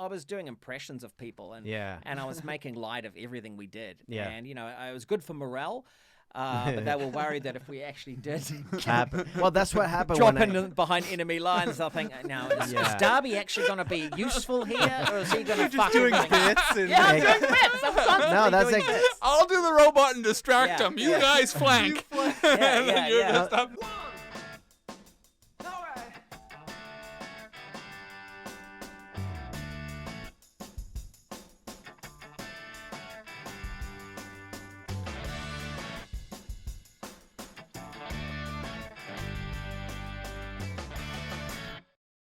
was doing impressions of people, and Yeah. and I was making light of everything we did. Yeah. And it was good for morale. But they were worried that if we actually did Well, that's what happened drop when in behind enemy lines, I think, now is Darby actually going to be useful here, or is he going to fuck doing everything? bits and Yeah, I'm doing bits. I'm constantly No, that's doing like- bits. I'll do the robot and distract Yeah, him. You yeah. guys flank. Yeah, And then yeah, you're yeah. just up.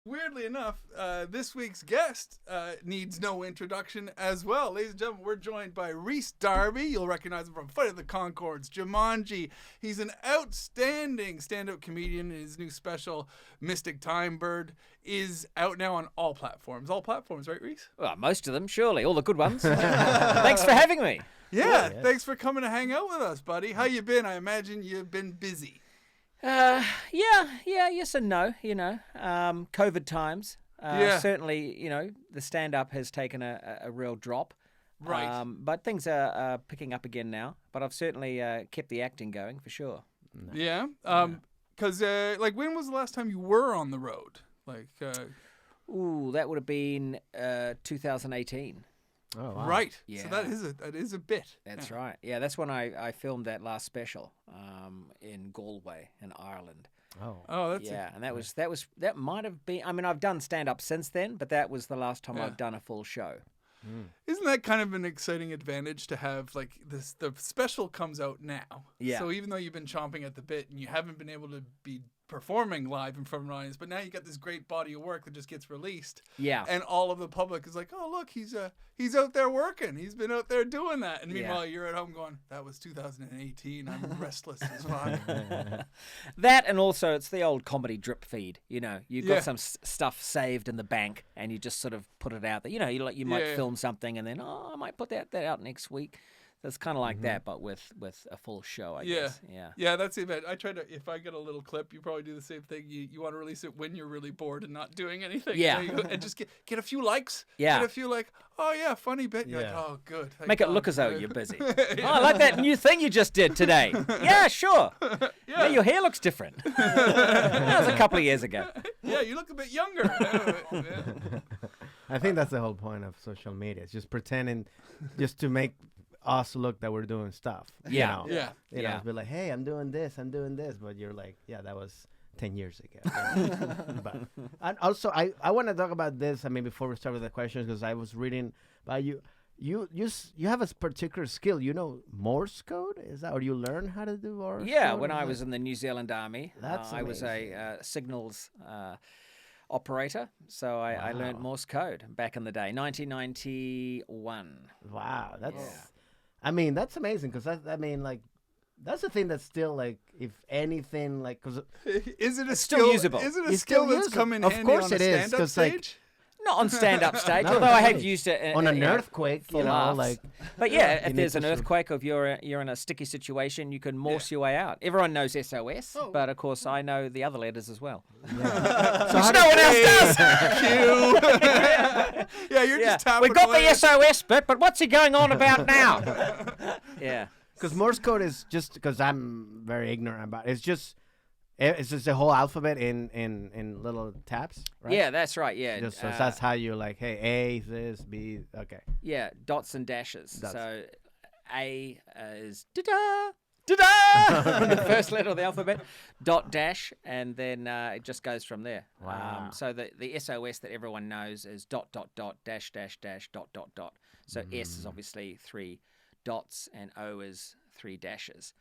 Weirdly enough, this week's guest needs no introduction as well. Ladies and gentlemen, we're joined by RHYS DARBY. You'll recognize him from Fight of the Conchords, Jumanji. He's an outstanding stand-up comedian. His new special, Mystic Time Bird, is out now on all platforms. All platforms, right, Rhys? Well, most of them, surely, all the good ones. Thanks for having me. Yeah, thanks for coming to hang out with us, buddy. How you been? I imagine you've been busy. Yes and no, COVID times. Certainly, the stand-up has taken a real drop. Right. But things are picking up again now. But I've certainly kept the acting going, for sure. Yeah? Because, when was the last time you were on the road? Ooh, that would have been 2018. Oh, wow. Right. Yeah. So that is a bit. That's right. Yeah, that's when I filmed that last special in Galway in Ireland. Oh, that's and that might have been. I mean, I've done stand up since then, but that was the last time I've done a full show. Isn't that kind of an exciting advantage to have this? The special comes out now. Yeah. So even though you've been chomping at the bit and you haven't been able to be performing live in front of an audience, but now you got this great body of work that just gets released. Yeah. And all of the public is like, oh look, he's out there working. He's been out there doing that. And meanwhile, you're at home going, that was 2018. I'm restless as fuck. That, and also it's the old comedy drip feed. You've got some stuff saved in the bank, and you just sort of put it out there. You might film something, and then I might put that out next week. So it's kind of like that, but with a full show, I guess. Yeah, that's the event. I try to, if I get a little clip, you probably do the same thing. You want to release it when you're really bored and not doing anything. Yeah. And just get a few likes. Yeah. Get a few oh yeah, funny bit. You're like, oh good. Make it look as though you're busy. Oh, I like that new thing you just did today. Yeah, sure. Yeah, your hair looks different. That was a couple of years ago. Yeah, you look a bit younger. I think that's the whole point of social media. It's just pretending just to make us look that we're doing stuff. Yeah. Be like, hey, I'm doing this, but you're like, yeah, that was 10 years ago. But and also, I want to talk about this. I mean, before we start with the questions, because I was reading about you. You have a particular skill. Morse code? Is that, or you learn how to do Morse code? Yeah, when I was in the New Zealand Army, That's I was a signals operator, so I learned Morse code back in the day, 1991. Wow, that's amazing, because that's the thing that's still if anything because is it a still skill? usable? Is it a skill that's come in handy on a stand-up stage? Not on stand-up stage, No, although I have right. used it on an earthquake, for laughs. But yeah, if you there's need an to earthquake, or if you're in a sticky situation, you can morse your way out. Everyone knows SOS, but of course I know the other letters as well. So Which no one else does. Yeah, you're just tapping We got away. the SOS bit, but what's he going on about now? Yeah. Because Morse code is just, because I'm very ignorant about it. It's just the whole alphabet in little taps, right? Yeah, that's right. Yeah. Just, so that's how you hey, A, this, B, okay. Yeah, dots and dashes. Dots. So A is da-da, da-da, the first letter of the alphabet, dot dash, and then it just goes from there. Wow. So the SOS that everyone knows is dot, dot, dot, dash, dash, dash, dot, dot, dot. So S is obviously 3 dots, and O is 3 dashes.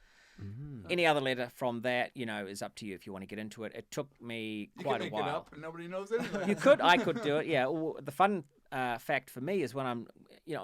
Any other letter from that, is up to you if you want to get into it. It took me quite a while. You can make it up and nobody knows anything. I could do it, yeah. The fun fact for me is when I'm,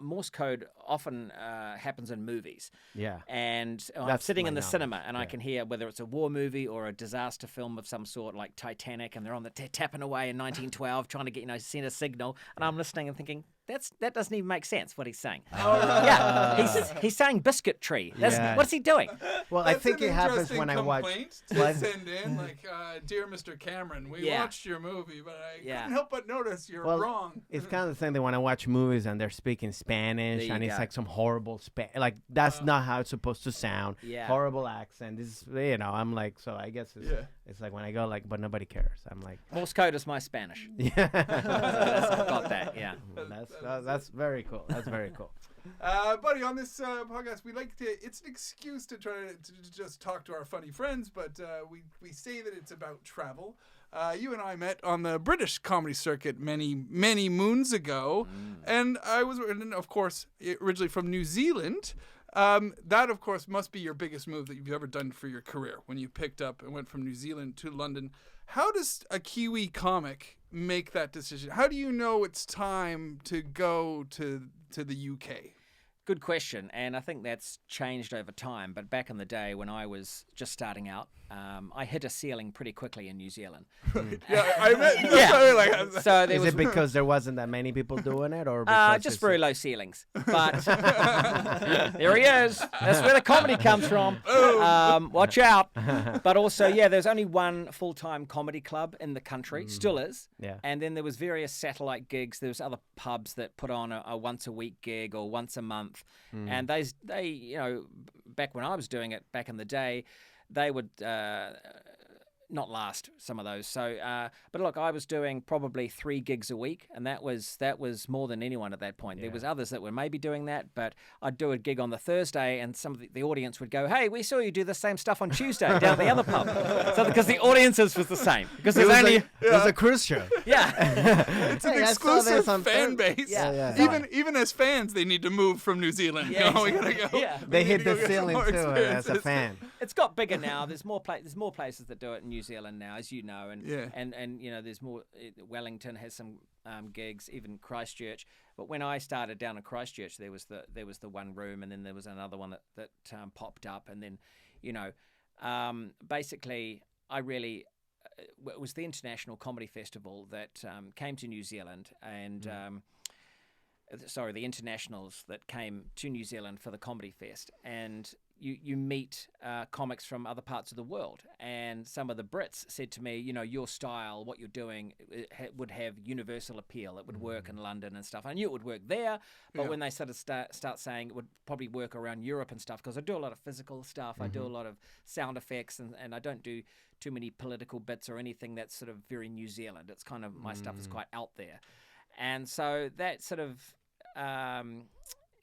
Morse code often happens in movies. Yeah. And I'm That's sitting my in the knowledge, cinema, and I can hear whether it's a war movie or a disaster film of some sort, like Titanic, and they're on the tapping away in 1912 trying to get, send a signal, and I'm listening and thinking, that doesn't even make sense what he's saying. Oh. Yeah, he's saying biscuit tree. Yeah. What's he doing? Well, That's I think an it happens interesting when I watch. complaint to Like- send in, like, dear Mr. Cameron, we Yeah. watched your movie, but I Yeah. couldn't help but notice you're Well, wrong. It's kind of the same thing when I watch movies and they're speaking Spanish There you and it's go. like some horrible like that's not how it's supposed to sound. Yeah. Horrible accent. This is, I'm like, so I guess it's like when I go like, but nobody cares. I'm like, Morse code is my Spanish. yeah. I've got that. Yeah. That's very cool. That's very cool. Buddy, on this podcast, we like to. It's an excuse to try to just talk to our funny friends, but we say that it's about travel. You and I met on the British comedy circuit many moons ago, and I was, of course, originally from New Zealand. That, of course, must be your biggest move that you've ever done for your career when you picked up and went from New Zealand to London. How does a Kiwi comic make that decision? How do you know it's time to go to the UK? Good question, and I think that's changed over time. But back in the day when I was just starting out, I hit a ceiling pretty quickly in New Zealand. Yeah, I met. Yeah. So there Is was it because there wasn't that many people doing it, or just very low ceilings. But there he is. That's where the comedy comes from. Watch out. But also, there's only one full-time comedy club in the country. Still is. Yeah. And then there was various satellite gigs. There was other pubs that put on a once-a-week gig or once a month. And they, back when I was doing it back in the day, they would not last, some of those. So, but look, I was doing probably 3 gigs a week, and that was more than anyone at that point. There was others that were maybe doing that, but I'd do a gig on the Thursday, and some of the audience would go, "Hey, we saw you do the same stuff on Tuesday down at the other pub." So because the audiences was the same, because there's only it was a cruise show. It's an Hey, I saw this exclusive on fan Thursday. base. Yeah. Even as fans, they need to move from New Zealand. Yeah, we gotta go. yeah. We They need hit to go the get some ceiling more too as a experiences. fan. It's got bigger now. There's more places that do it in New Zealand now, as you know, and Yeah. and there's more. Wellington has some gigs, even Christchurch. But when I started down in Christchurch, there was the one room, and then there was another one that popped up, and then basically I really. It was the International Comedy Festival that came to New Zealand, and the internationals that came to New Zealand for the Comedy Fest, and you meet comics from other parts of the world, and some of the Brits said to me, your style, what you're doing, would have universal appeal. It would work in London and stuff. I knew it would work there, but when they started start saying it would probably work around Europe and stuff, because I do a lot of physical stuff, I do a lot of sound effects, and I don't do too many political bits or anything that's sort of very New Zealand. It's kind of, my stuff is quite out there. And so that sort of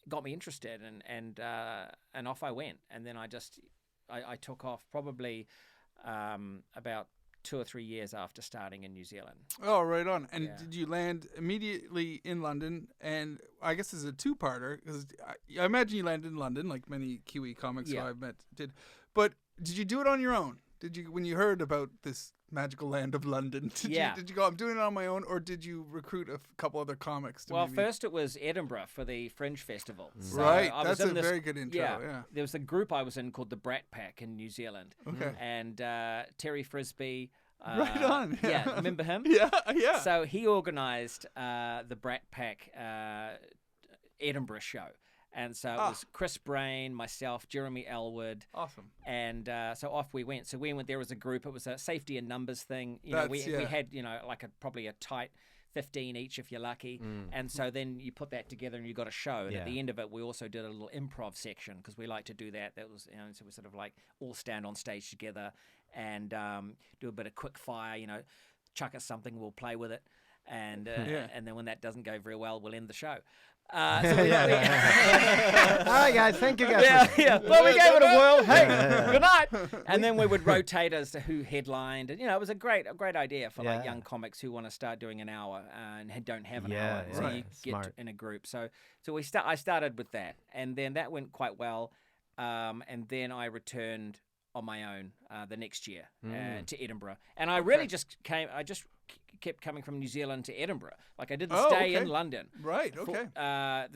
got me interested, and off I went. And then I took off probably about 2 or 3 years after starting in New Zealand. Oh, right on. And did you land immediately in London? And I guess this is a two-parter, because I imagine you landed in London, like many Kiwi comics who I've met did. But did you do it on your own? Did you, when you heard about this magical land of London, did you go, I'm doing it on my own, or did you recruit a couple other comics? First it was Edinburgh for the Fringe Festival. So right, I that's was a very good intro. Yeah. There was a group I was in called the Brat Pack in New Zealand. Okay. And Terry Frisbee. Right on. Yeah, remember him? Yeah. So he organised the Brat Pack Edinburgh show. And so it was Chris Brain, myself, Jeremy Elwood. Awesome. And so off we went. So we went there as a group. It was a safety in numbers thing. We had, like probably a tight 15 each if you're lucky. And so then you put that together and you got a show. And at the end of it, we also did a little improv section, because we like to do that. That was, so we sort of like all stand on stage together and do a bit of quick fire, chuck us something, we'll play with it. And then when that doesn't go very well, we'll end the show. All right, guys. Thank you, guys. Well, we gave it a whirl. Hey, good night. And then we would rotate as to who headlined. And, it was a great idea for like young comics who want to start doing an hour and don't have an hour. So you get in a group. So I started with that, and then that went quite well. And then I returned on my own the next year to Edinburgh, and I really just kept coming from New Zealand to Edinburgh. Like I didn't stay in London. Right. Okay. I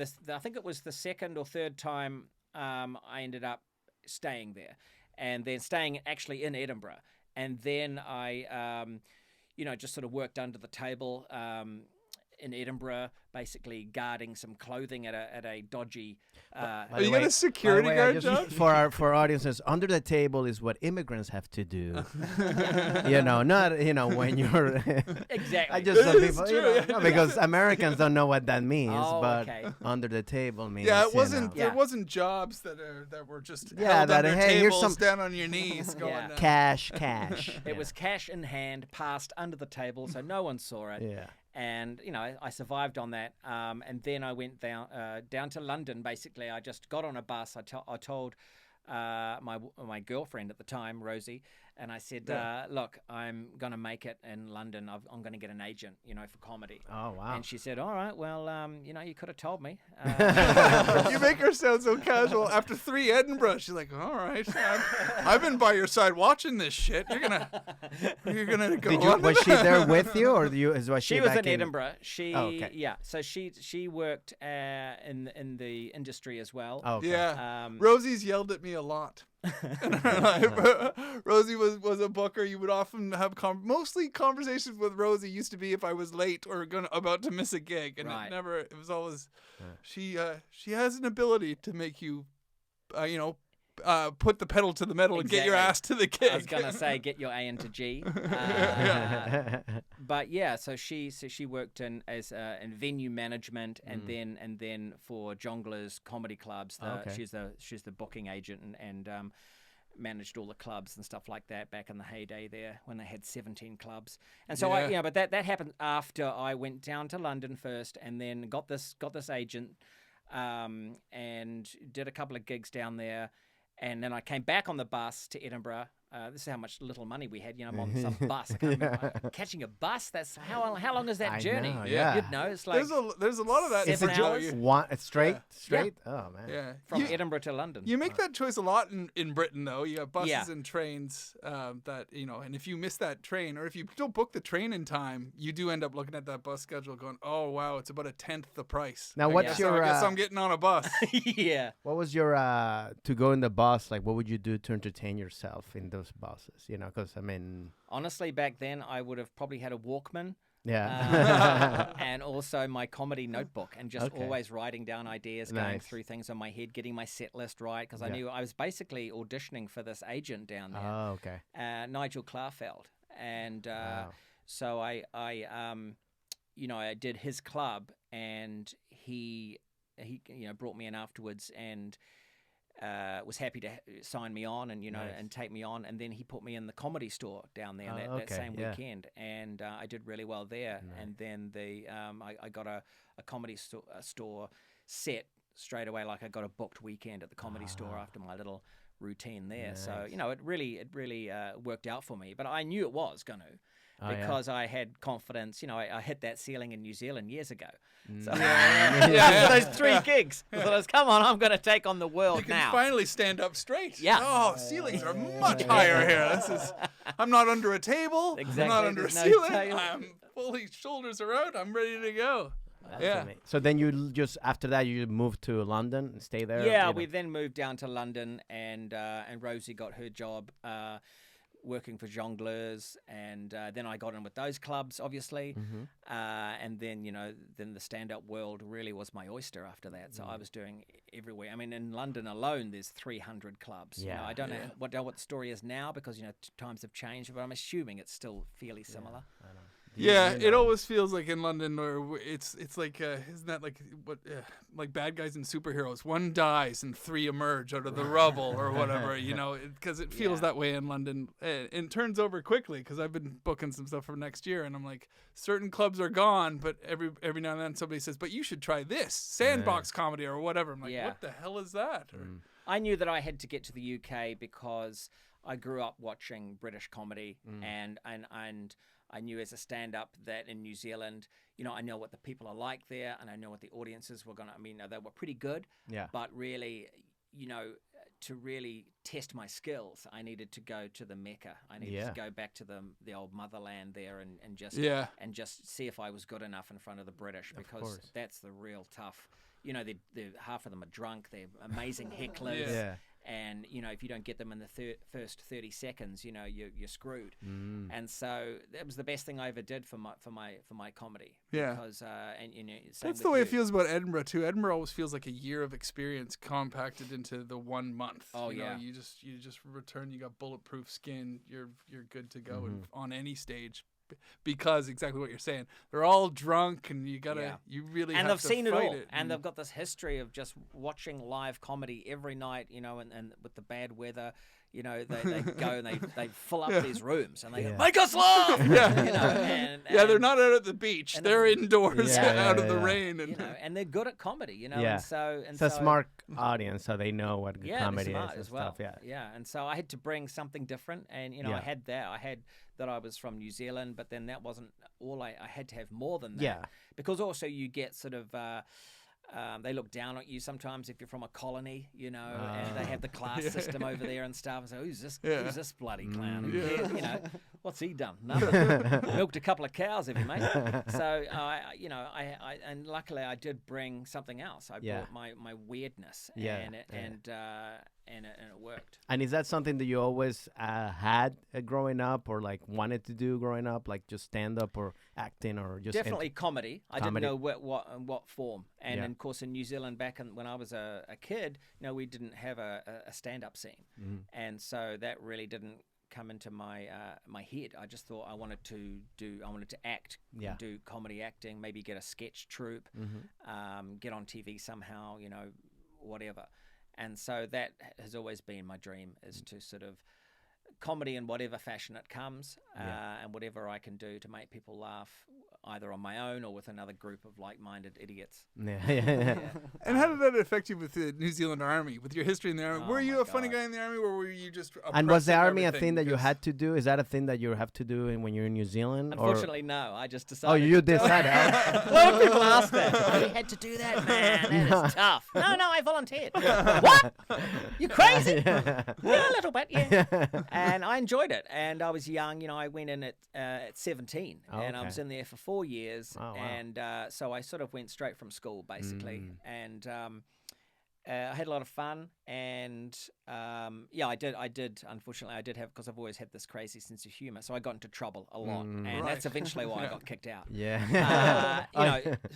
think it was the second or third time I ended up staying there, and then staying actually in Edinburgh, and then I, just sort of worked under the table in Edinburgh, basically guarding some clothing at a dodgy. Are you got a security guard job? For our audiences, under the table is what immigrants have to do. Not when you're Exactly. I just some It's people, true, yeah. no, because Americans don't know what that means, Oh, but okay. under the table means Yeah, it wasn't. Yeah. There wasn't jobs that were just Yeah, held that, under hey, here's tables some- down on your knees going. Yeah. cash. It was cash in hand, passed under the table, so no one saw it. Yeah. And I survived on that. And then I went down to London. Basically, I just got on a bus. I told my girlfriend at the time, Rosie, and I said, "Look, I'm gonna make it in London. I'm gonna get an agent, for comedy." Oh wow. And she said, "All right, well, you could have told me." You make her sound so casual. After 3 Edinburgh, she's like, "All right, I've been by your side watching this shit. You're gonna go on." Was she there with you, or was She was back in Edinburgh. She okay. yeah. So she worked in the industry as well. Oh, okay. Yeah, Rosie's yelled at me a lot. Rosie was a booker. You would often have mostly conversations with Rosie used to be if I was late or about to miss a gig, and Right. it was always she has an ability to make you put the pedal to the metal and get your Exactly. ass to the gig. I was gonna say get your A into G. But yeah, so she worked in venue management and then for Jongleurs comedy clubs. Okay. She's the booking agent and managed all the clubs and stuff like that back in the heyday there when they had 17 clubs. And so but that happened after I went down to London first and then got this agent and did a couple of gigs down there. And then I came back on the bus to Edinburgh. This is how much little money we had. I'm on some bus. I can't remember. Catching a bus? That's how long is that I journey? know, yeah. It's like There's a lot of that. Is it in just Billuni. It's straight? Oh man. Yeah. from Edinburgh to London. You make that choice a lot in Britain, though. You have buses Yeah. and trains that, and if you miss that train or if you don't book the train in time, you do end up looking at that bus schedule going, oh, wow, it's about 1/10 the price. Now, I what's guess- your, I guess I'm getting on a bus. Yeah. What was your to go in the bus? Like, what would you do to entertain yourself in those buses? Because I mean, Honestly, back then I would have probably had a Walkman. yeah. And also my comedy notebook and just Okay. always writing down ideas, going Nice. through things in my head, getting my set list right because I Yeah. knew I was basically auditioning for this agent down there, Oh, okay. Nigel Clarfeld, and Wow. so I did his club and he brought me in afterwards and was happy to sign me on and Nice. and take me on, and then he put me in the Comedy Store down there that okay, same yeah. weekend, and I did really well there. Nice. And then I got a Comedy Store set straight away. Like I got a booked weekend at the Comedy Store after my little routine there. So Nice. it really worked out for me. But I knew it was going to. Oh, yeah. Because I had confidence, I hit that ceiling in New Zealand years ago. So Yeah. those 3 gigs. So I was, come on, I'm going to take on the world You can now. finally stand up straight. Yeah. Oh, ceilings are much higher here. I'm not under a table. Exactly, I'm not under a there's no ceiling. table. I'm fully shoulders are out. I'm ready to go. That's Yeah. amazing. So then just after that you moved to London and stay there. Yeah, we then moved down to London, and Rosie got her job working for Jongleurs, and then I got in with those clubs, obviously, and then then the stand-up world really was my oyster after that. So I was doing everywhere. I mean, in London alone, there's 300 clubs. Yeah. I don't know what the story is now because times have changed, but I'm assuming it's still fairly similar. I know. Yeah, it always feels like in London, or it's like isn't that like what like bad guys and superheroes? 1 dies and 3 emerge out of the rubble or whatever, because it feels that way in London. It turns over quickly because I've been booking some stuff for next year, and I'm like, certain clubs are gone, but every now and then somebody says, but you should try this Sandbox comedy or whatever. I'm like, what the hell is that? Or, I knew that I had to get to the UK because I grew up watching British comedy, and I knew as a stand-up that in New Zealand, I know what the people are like there, and I know what the audiences were going to. I mean, they were pretty good, but really, to really test my skills, I needed to go to the Mecca. I needed to go back to the old motherland there and just see if I was good enough in front of the British, because that's the real tough. The half of them are drunk. They're amazing hecklers. and if you don't get them in the first 30 seconds, you're screwed. And so that was the best thing I ever did for my comedy. Yeah. Because That's the way it feels about Edinburgh too. Edinburgh always feels like a year of experience compacted into the 1 month. Oh, you know, yeah. you just return. You got bulletproof skin. You're good to go on any stage. Because exactly what you're saying, they're all drunk, and you really and have they've to seen it fight all, it. and they've got this history of just watching live comedy every night, and with the bad weather, they go and they fill up these rooms and they go, make us laugh. And they're not out at the beach; they're indoors, out of the rain, and they're good at comedy, Yeah. and so It's a smart audience, so they know what good comedy smart is and as well. stuff. Yeah. And so I had to bring something different, and I had that I was from New Zealand, but then that wasn't all. I had to have more than that. Yeah. Because also you get sort of they look down at you sometimes if you're from a colony, and they have the class system over there and stuff. And so who's this bloody clown? Who cares? What's he done? Nothing. Milked a couple of cows, have you, mate? So I and luckily I did bring something else. I brought my weirdness, and it worked. And is that something that you always had growing up, or like wanted to do growing up, like just stand up or acting or just definitely comedy. I didn't comedy. know what form. And of course in New Zealand when I was a kid, we didn't have a stand up scene, and so that really didn't come into my my head. I just thought I wanted to act, do comedy acting, maybe get a sketch troupe, get on TV somehow, whatever. And so that has always been my dream, is to sort of comedy in whatever fashion it comes, and whatever I can do to make people laugh, either on my own or with another group of like-minded idiots. And how did that affect you with the New Zealand Army, with your history in the Army? Were you a funny guy in the Army, or were you just And was the Army a thing that you had to do? Is that a thing that you have to do when you're in New Zealand? Unfortunately, no. I just decided. Oh, you decided. A lot of people ask that. Oh, you had to do that, man. That is tough. No, I volunteered. What? You crazy? Yeah, a little bit, yeah. And I enjoyed it. And I was young. I went in at 17, and I was in there for 4 years. Oh, wow. And so I sort of went straight from school, basically. And I had a lot of fun, and I did. Unfortunately, I did have, because I've always had this crazy sense of humor, so I got into trouble a lot, and that's eventually why I got kicked out.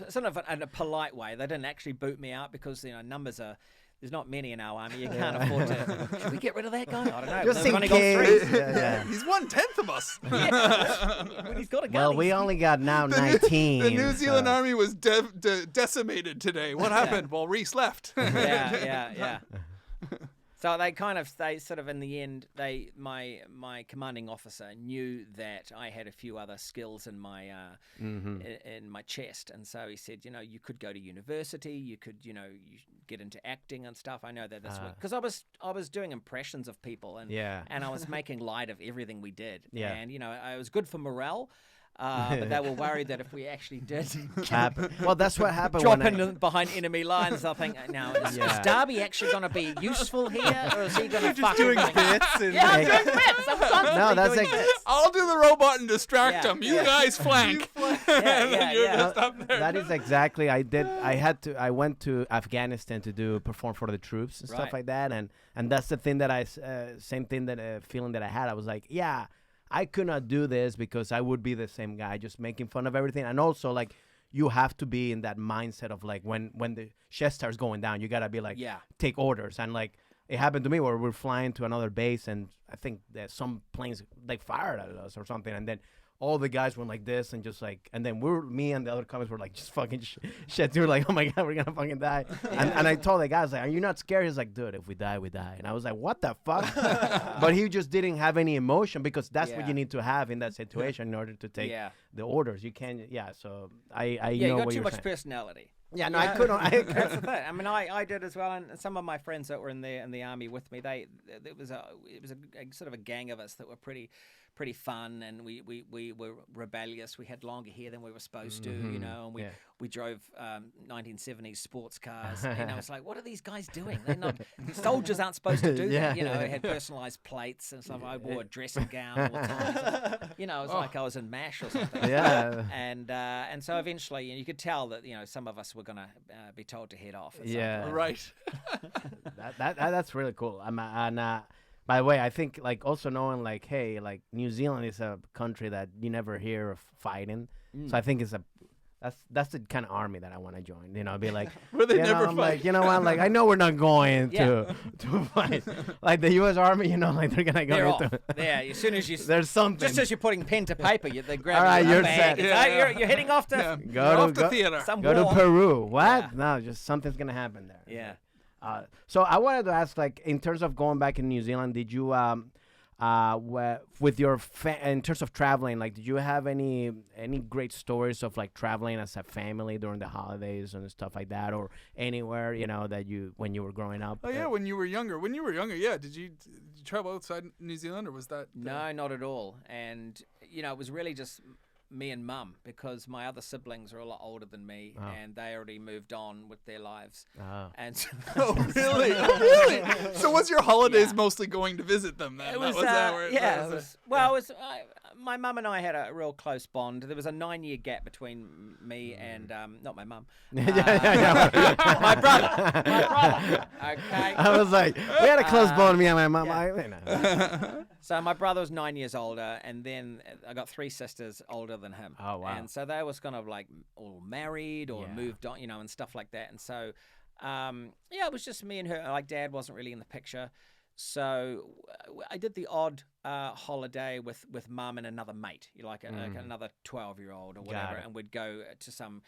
Sort of in a polite way. They didn't actually boot me out because numbers are. There's not many in our army. You can't afford to. Should we get rid of that guy? I don't know. Just in only case. got 3. He's 1/10 of us. When he's got a gun. Well, we only got now 19. The New Zealand Army was decimated today. What happened? Well, Rhys left. Yeah. So they sort of, in the end, my commanding officer knew that I had a few other skills in my in my chest, and so he said, you could go to university, you could, you get into acting and stuff. I know that that's because I was doing impressions of people, and I was making light of everything we did, and it was good for morale. But they were worried that if we actually did well, that's what happened. drop in behind enemy lines, they'll think, now, is Darby actually going to be useful here, or is he going to fuck doing everything bits? up? Yeah, I'm doing bits. I'm constantly doing bits. I'll do the robot and distract him. You guys flank. Yeah. Just up there. That is exactly. I went to Afghanistan to perform for the troops and stuff like that, and that's the thing that same thing that feeling that I had. I was like, I could not do this because I would be the same guy just making fun of everything. And also, like, you have to be in that mindset of, like, when the shit starts going down, you got to be like, take orders. And, like, it happened to me where we're flying to another base, and I think that some planes, like, fired at us or something. And then all the guys went like this, and just like, and then me and the other comics were like, just fucking shit. We were like, oh my God, we're gonna fucking die. And I told the guy, I was like, are you not scared? He's like, dude, if we die, we die. And I was like, what the fuck? But he just didn't have any emotion, because that's what you need to have in that situation in order to take the orders. You can't, so I know you got what too you're much saying. personality. Yeah, no, I couldn't. That's the thing. I mean, I did as well, and some of my friends that were in the army with me, it was a sort of a gang of us that were pretty pretty fun, and we were rebellious. We had longer hair than we were supposed to, you know, and we drove 1970s sports cars. And I was like, what are these guys doing? They're not soldiers aren't supposed to do that. You know, they had personalized plates and stuff. I wore a dressing gown all the time. You know, it was like I was in MASH or something. Yeah. And so eventually, you could tell that, you know, some of us were going to be told to head off. Right. That's really cool. By the way, I think like also knowing like, hey, like New Zealand is a country that you never hear of fighting. So I think that's the kind of army that I want to join. You know, be like, where they never fight. Like, you know what? Like, I know we're not going to fight. Like the U.S. Army, you know, like they're gonna go. They're off. Yeah, as soon as you there's something. Just as you're putting pen to paper, they grab. All right, you're bag. set. You're heading off to go to theater. Go to Peru. What? No, just something's gonna happen there. Yeah. So I wanted to ask, like, in terms of going back in New Zealand, did you, with your in terms of traveling, like, did you have any great stories of like traveling as a family during the holidays and stuff like that, or anywhere, you know, that when you were growing up? Oh yeah, when you were younger. Yeah. Did you travel outside New Zealand, or was that? No, not at all. And you know, it was really just me and Mum, because my other siblings are a lot older than me, and they already moved on with their lives. And so oh really? Oh really? So was your holidays mostly going to visit them then? It was, my mum and I had a real close bond. There was a 9-year gap between me and not my mum, my brother. Okay. I was like, we had a close bond, me and my mum. So my brother was 9 years older, and then I got 3 sisters older than him. Oh wow! And so they was kind of like all married or moved on, you know, and stuff like that. And so, it was just me and her. Like Dad wasn't really in the picture, so I did the odd holiday with Mum and another mate, like another 12-year-old or whatever, and we'd go to some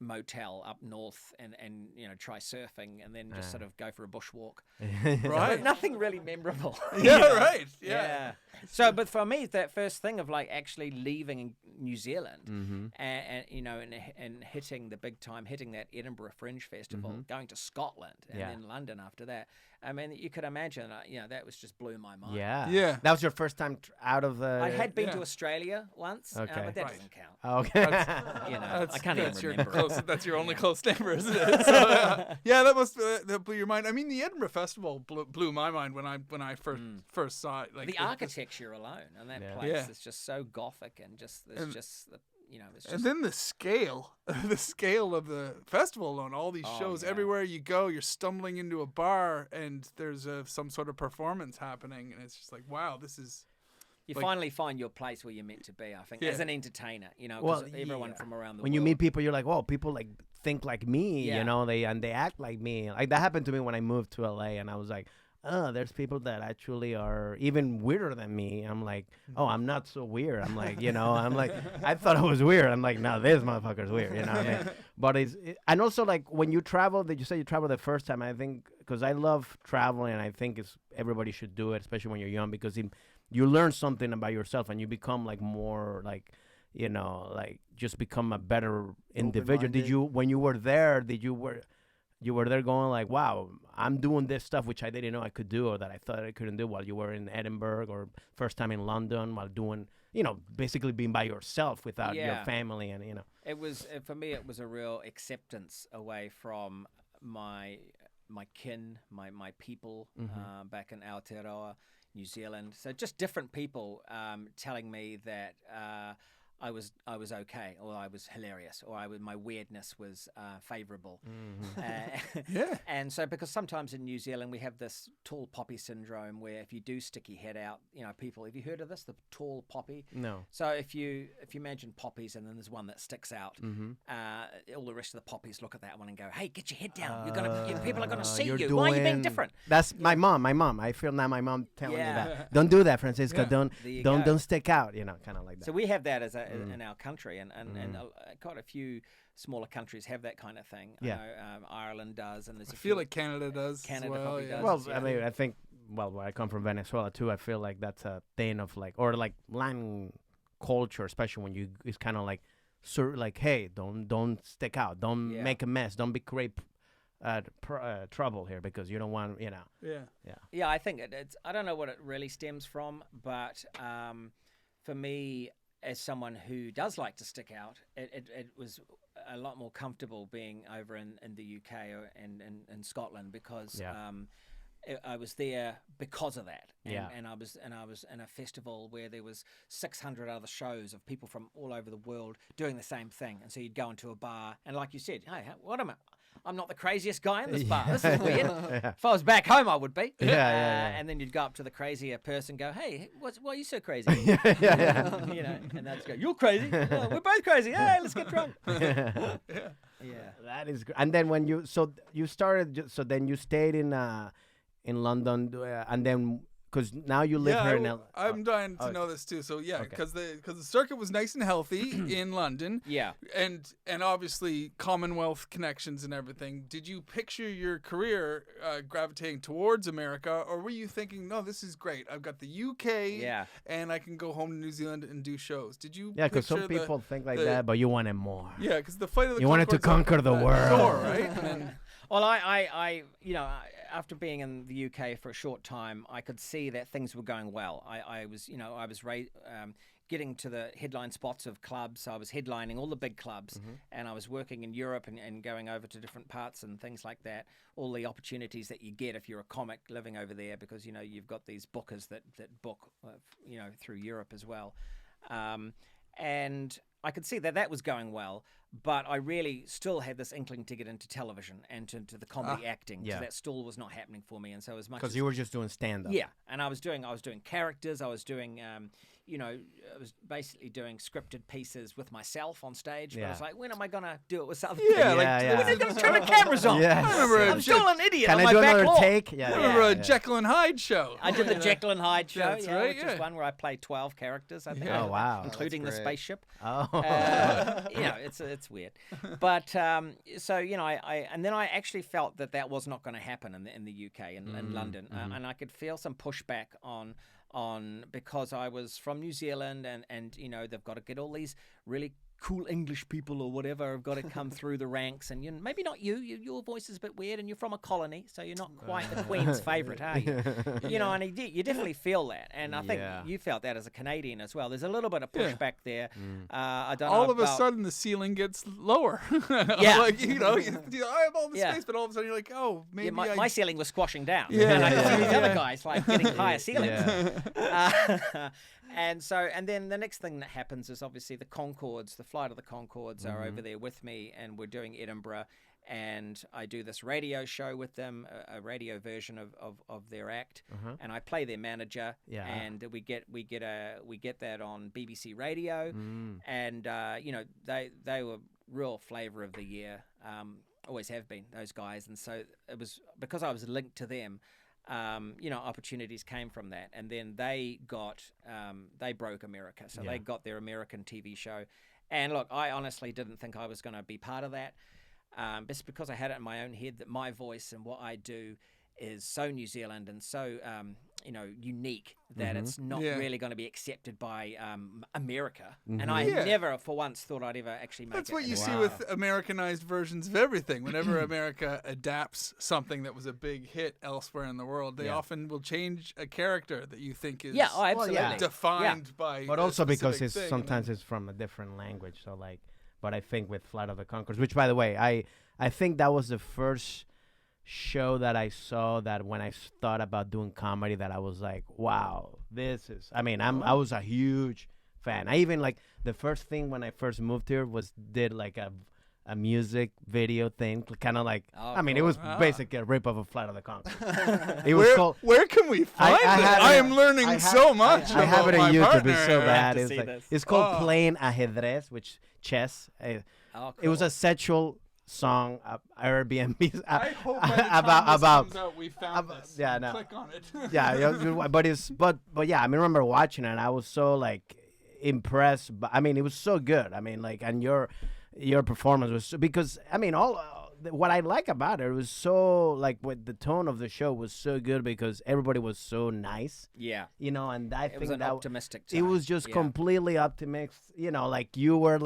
motel up north and you know, try surfing, and then just sort of go for a bushwalk. Right. So nothing really memorable. Right. Yeah. So, but for me, that first thing of like actually leaving New Zealand and you know, and hitting the big time, hitting that Edinburgh Fringe Festival, going to Scotland and then London after that. I mean, you could imagine, you know, that was just blew my mind. Yeah. That was your first time out of the... I had been to Australia once, but that doesn't count. Okay. You know, I can't even remember. That's your only close neighbor, isn't it? So, that must that blew your mind. I mean, the Edinburgh Festival blew my mind when I first saw it. Like the architecture alone and that place is just so gothic, and just you know, it's just... And then the scale of the festival alone, all these shows, everywhere you go, you're stumbling into a bar and there's some sort of performance happening, and it's just like, wow, this is... You finally find your place where you're meant to be, I think, as an entertainer, you know, because everyone from around the world. When you meet people, you're like, oh, people like think like me, you know, they act like me. Like that happened to me when I moved to LA, and I was like, oh, there's people that actually are even weirder than me. I'm like, oh, I'm not so weird. I'm like, you know, I thought I was weird. I'm like, no, this motherfucker's weird, you know what I mean? But and also like when you travel, did you say you traveled the first time? I think, because I love traveling, and I think everybody should do it, especially when you're young, because you learn something about yourself, and you become like more like, you know, like just become a better individual. When you were there, you were there going like, wow, I'm doing this stuff which I didn't know I could do, or that I thought I couldn't do, while you were in Edinburgh, or first time in London, while doing, you know, basically being by yourself without your family, and, you know. It was, for me, it was a real acceptance away from my kin, my people back in Aotearoa, New Zealand. So just different people telling me that I was okay, or I was hilarious, or my weirdness was favourable. And so, because sometimes in New Zealand we have this tall poppy syndrome, where if you do stick your head out, you know, people, have you heard of this, the tall poppy? No. So if you imagine poppies, and then there's one that sticks out, all the rest of the poppies look at that one and go, hey, get your head down, people are gonna see you. Why are you being different? That's my mom. I feel now my mom telling me that. Don't do that, Francisco. Don't stick out, you know, kind of like that. So we have that as in our country, and quite a few smaller countries have that kind of thing. Yeah. I know, Ireland does, and I feel like Canada does. Canada as well, probably does. Well, I mean, I think, where I come from, Venezuela too, I feel like that's a thing of like, or like Latin culture, especially when it's kind of like, like, hey, don't stick out, don't make a mess, don't be create trouble here, because you don't want, you know. Yeah. I think it's, I don't know what it really stems from, but for me, as someone who does like to stick out, it was a lot more comfortable being over in the UK and in Scotland because I was there because of that. And I was in a festival where there was 600 other shows of people from all over the world doing the same thing. And so you'd go into a bar and, like you said, hey, what am I? I'm not the craziest guy in this bar. This is weird. If I was back home, I would be. And then you'd go up to the crazier person and go, hey, why are you so crazy? You know, and they'd go, you're crazy. Oh, we're both crazy. Hey, let's get drunk. Yeah. That is great. And then when you started, so then you stayed in London, and then because now you live here in I'm dying to know this too. So because the circuit was nice and healthy in London. And obviously Commonwealth connections and everything. Did you picture your career gravitating towards America, or were you thinking, no, this is great. I've got the UK, and I can go home to New Zealand and do shows. Did you? Yeah, because some people think like that, but you wanted more. Yeah, because the fight of the you wanted to conquer the world, door, right? And then, well, I after being in the UK for a short time, I could see that things were going well. I was getting to the headline spots of clubs. So I was headlining all the big clubs, and I was working in Europe and going over to different parts and things like that. All the opportunities that you get if you're a comic living over there, because you've got these bookers that book through Europe as well. And I could see that was going well, but I really still had this inkling to get into television and to the comedy acting, because that still was not happening for me. And so as much because you were just doing stand-up. Yeah, and I was doing characters. I was doing I was basically doing scripted pieces with myself on stage. But I was like, when am I gonna do it with other people? When are you gonna turn the cameras on? I remember I'm still an idiot. Can on I my do back another lawn. take? I remember a Jekyll and Hyde show. I did the Jekyll and Hyde show, That's right, which is one where I played 12 characters, I think. Oh, wow. Including the spaceship. Oh. It's weird. But, and then I actually felt that was not going to happen in the UK, in London. And I could feel some pushback on because I was from New Zealand and they've got to get all these really cool English people or whatever have got to come through the ranks, and maybe not your voice is a bit weird, and you're from a colony, so you're not quite the Queen's favourite, are you? And you definitely feel that, and I think you felt that as a Canadian as well. There's a little bit of pushback there. I don't know. All of a sudden, the ceiling gets lower. I have all the space, but all of a sudden you're like, oh, maybe my ceiling was squashing down. Yeah, and I could see these other guys like getting higher ceilings. And then the next thing that happens is obviously the Flight of the Conchords are over there with me, and we're doing Edinburgh, and I do this radio show with them, a radio version of their act, and I play their manager, and we get that on BBC Radio, and they were real flavour of the year, always have been, those guys, and so it was because I was linked to them. Opportunities came from that, and then they broke America, so they got their American TV show. And look, I honestly didn't think I was going to be part of that, just because I had it in my own head that my voice and what I do is so New Zealand and so unique that it's not really going to be accepted by America. And I never for once thought I'd ever actually make it. That's what you see with Americanized versions of everything. Whenever America adapts something that was a big hit elsewhere in the world, they often will change a character that you think is absolutely defined by but a also because specific sometimes it's from a different language. So but I think with Flight of the Conchords, which by the way, I think that was the first show that I saw that when I thought about doing comedy that I was like, wow, this is, I was a huge fan. I even the first thing when I first moved here did a music video thing, kind of it was basically a rip of a Flight of the Conchords. It was called. Where can we find it? I am learning so much. I have it on YouTube. It's so bad. It's called Playing Ajedrez, which chess. Cool. It was a sexual song, Airbnb. I hope by the time this comes out, we found this. Yeah, no. Click on it. but I remember watching it, and I was so impressed. But it was so good. And your performance was because all what I like about it was so with the tone of the show was so good because everybody was so nice. Yeah. And I it think was an that optimistic time. It was just completely optimistic. You were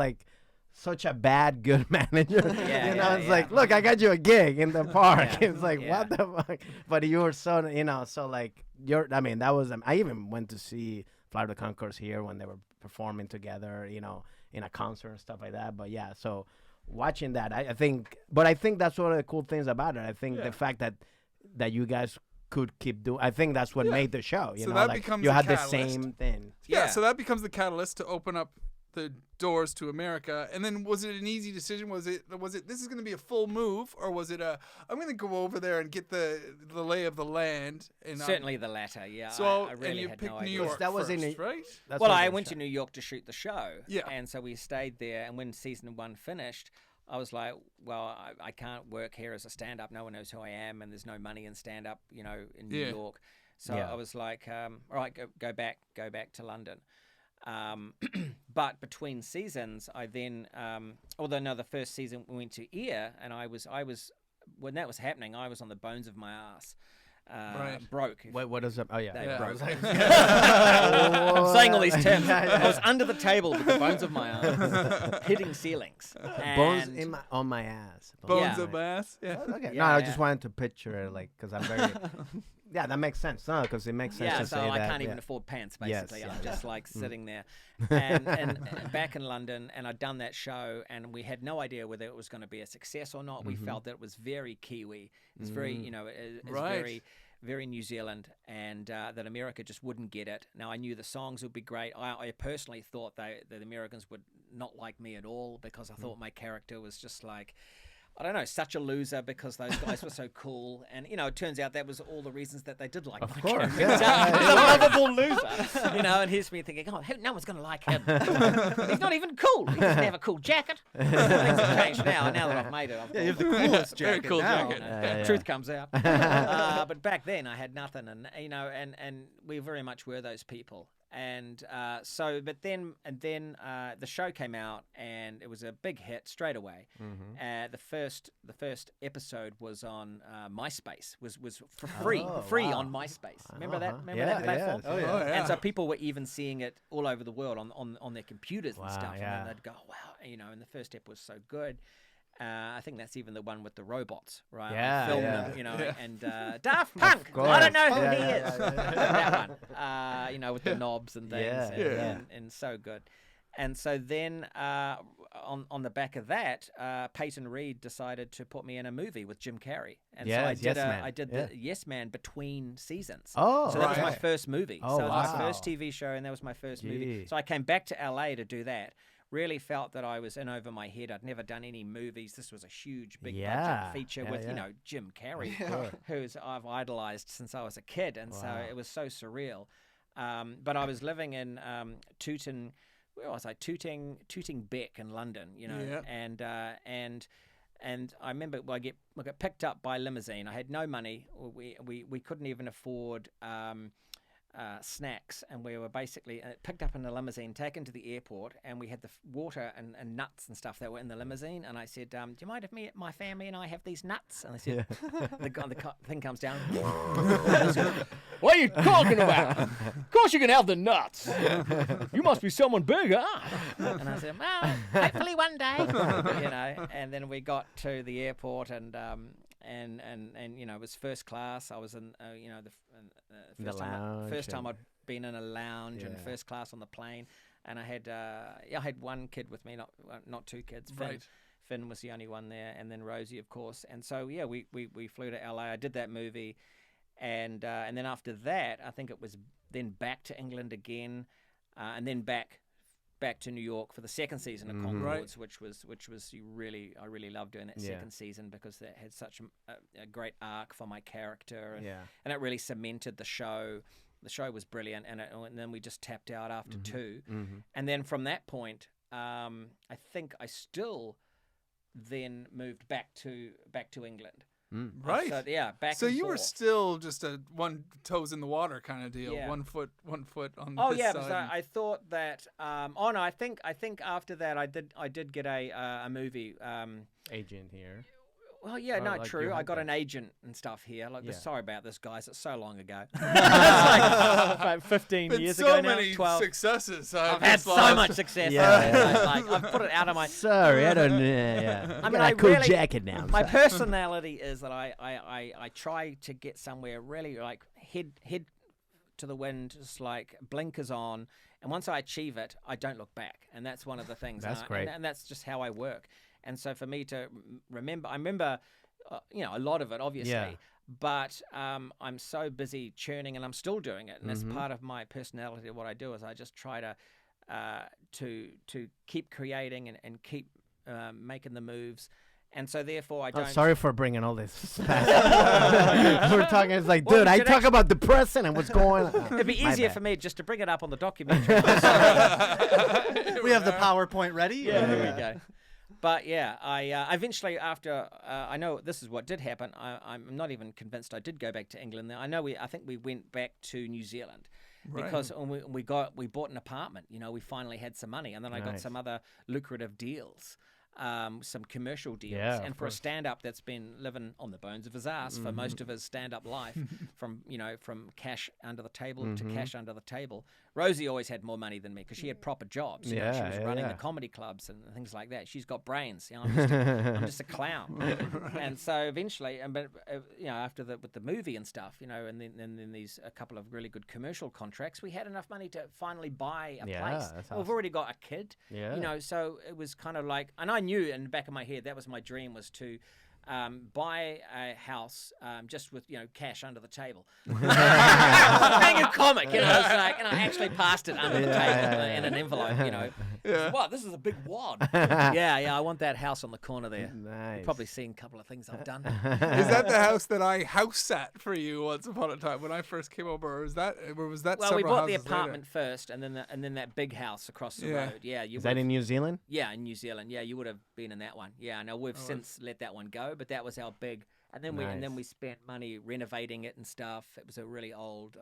such a bad good manager. It's look, I got you a gig in the park. It's what the fuck? But you were so that was I even went to see Flight of the Conchords here when they were performing together, you know, in a concert and stuff like that. But yeah, so watching that, I think that's one of the cool things about it. I think the fact that you guys could keep doing, I think that's what made the show. You So know, that like becomes you the had the catalyst. same thing. Yeah, so that becomes the catalyst to open up the doors to America. And then was it an easy decision? Was it this is going to be a full move, or was it I'm going to go over there and get the lay of the land? And Certainly the latter, yeah. So I really and you had picked no New idea. York That was first, in right? That's Well, what I they went to showed. New York to shoot the show. Yeah. And so we stayed there, and when season 1 finished, I was like, well, I can't work here as a stand-up. No one knows who I am, and there's no money in stand-up, you know, in New York. So I was like, all right, go back to London. But between seasons, I then, although no, the first season we went to air, and I was when that was happening, I was on the bones of my ass. Broke. Wait, what is it? Oh yeah, They Yeah. broke. I'm saying all these terms. I was under the table with the bones of my arms, hitting ceilings. bones And on my ass. Bones Yeah. of Bass. Yeah. Okay. Yeah, no, I yeah. just wanted to picture it, like, because I'm very. Yeah, that makes sense. No, because it makes sense yeah, to so say I that. can't even yeah. afford pants, Yes, basically. yeah, I'm just like sitting there. And back in London, and I'd done that show, and we had no idea whether it was going to be a success or not. We felt that it was very Kiwi. It's very, you know, it's Right. very New Zealand, and that America just wouldn't get it. Now, I knew the songs would be great. I personally thought that the Americans would not like me at all, because I thought my character was just like, I don't know, such a loser, because those guys were so cool. And, you know, it turns out that was all the reasons that they did like Of my course, character. yeah. He's a lovable loser. You know, and here's me thinking, oh, no one's going to like him. He's not even cool. He doesn't have a cool jacket. Things have changed now. Now that I've made it, I've You have the coolest Very jacket cool now. jacket. Yeah. Truth comes out. But back then I had nothing, and you know, and we very much were those people. And but then the show came out, and it was a big hit straight away. The first episode was on MySpace, was for free wow. on MySpace. Remember that? Remember Yeah, that platform? yes, Oh, yeah. And so people were even seeing it all over the world on their computers and Wow, stuff. yeah. And then they'd go, wow, you know, and the first ep was so good. I think that's even the one with the robots, right? Yeah, I filmed yeah. them, you know, and Daft Punk. course. I don't know who Yeah, he yeah, is. That one, you know, with the knobs and things, Yeah, and so good. And so then on the back of that, Peyton Reed decided to put me in a movie with Jim Carrey, and so I Yes, did Yes Man. I did Yeah. the Yes Man between seasons. Oh, So that was my right. first movie. Oh, So it was my wow. first TV show, and that was my first movie. Gee. So I came back to LA to do that. Really felt that I was in over my head. I'd never done any movies. This was a huge, big Yeah. budget feature Yeah, with, you yeah. know, Jim Carrey, who's I've idolized since I was a kid, and so Wow. it was so surreal. But I was living in Tooting, where was I? Tooting Bec in London, you know, Yeah. and I remember I got picked up by limousine. I had no money. We couldn't even afford snacks, and we were basically picked up in a limousine, taken to the airport, and we had the water and nuts and stuff that were in the limousine. And I said, do you mind if my family and I have these nuts? And they said, the thing comes down. What are you talking about? Of course you can have the nuts. You must be someone big, huh? And I said, well, hopefully one day. You know. And then we got to the airport, and you know, it was first class. I was in you know, The lounge first time and- I'd been in a lounge and Yeah. first class on the plane, and I had one kid with me, not two kids. Right. Finn was the only one there, and then Rosie, of course. And so yeah, we flew to LA. I did that movie, and then after that, I think it was then back to England again, and then back to New York for the second season of Concords, which was I really loved doing that Yeah. second season, because that had such a great arc for my character, and it really cemented the show. The show was brilliant, and then we just tapped out after two, and then from that point, I think I still then moved back to England. Right. So, yeah, back. So and you were forth. still just a one toes in the water kind of deal. Yeah. One foot on Oh this yeah, side. because I thought that. Oh no, I think after that I did get a movie. Agent here. Well, yeah, Or no, like true. you I had got that. an agent and stuff here. Like, Yeah. sorry about this, guys. It's so long ago. It's like 15 Been years so ago now. many 12. successes. I've had so much success. Yeah. Like, I've put it out of my. Sorry, I don't. Yeah. I mean, got I a cool really- jacket now. My personality is that I try to get somewhere really like head to the wind, just like blinkers on, And once I achieve it, I don't look back. And that's one of the things. That's great. And that's just how I work. And so for me to remember, I remember, a lot of it, obviously. Yeah. But I'm so busy churning, and I'm still doing it. And that's part of my personality. What I do is I just try to keep creating and keep making the moves. And so therefore I don't... sorry for bringing all this. We're talking, it's like, dude, I talk about the present and what's going on. It'd be easier for me just to bring it up on the documentary. We have the PowerPoint ready. Yeah, there we go. But yeah, I eventually, after I know this is what did happen. I'm not even convinced I did go back to England. I think we went back to New Zealand because when we bought an apartment. We finally had some money, and then I got some other lucrative deals. Some commercial deals, and for a stand-up that's been living on the bones of his ass for most of his stand-up life, from cash under the table to cash under the table. Rosie always had more money than me because she had proper jobs. She was running the comedy clubs and things like that. She's got brains. I'm just a clown. And so eventually, after with the movie and stuff, and then these a couple of really good commercial contracts, we had enough money to finally buy a place. That's We've already got a kid. So it was kind of like, and I knew in the back of my head that was my dream, was to buy a house just with cash under the table. Being a comic, it's like, and I actually passed it under the table in an envelope. Wow, this is a big wad. I want that house on the corner there. Nice. You've probably seen a couple of things I've done. Is that the house that I house sat for you once upon a time when I first came over, or was that Well, we bought the houses apartment later? first, and then that big house across the road. Yeah, Is that in New Zealand? Yeah, in New Zealand. Yeah, you would have been in that one. Yeah, no, we've since let that one go, but that was our big. And then we spent money renovating it and stuff. It was a really old,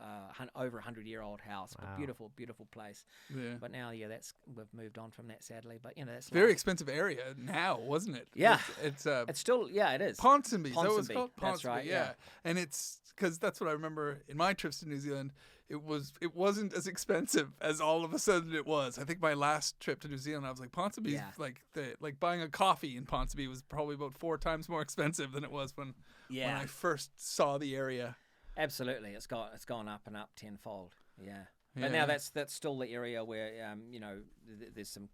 over 100-year-old house, but beautiful, beautiful place. Yeah. But now, we've moved on from that, sadly. But that's very expensive area now, wasn't it? Yeah, it's still, it is. Ponsonby. Is that what it's called? Ponsonby. That's right. Yeah, and it's because that's what I remember in my trips to New Zealand. It wasn't as expensive as all of a sudden it was. I think my last trip to New Zealand, I was like, Ponsonby's like buying a coffee in Ponsonby was probably about 4 times more expensive than it was when I first saw the area. Absolutely, it's gone up and up tenfold. Yeah, but now that's still the area where there's some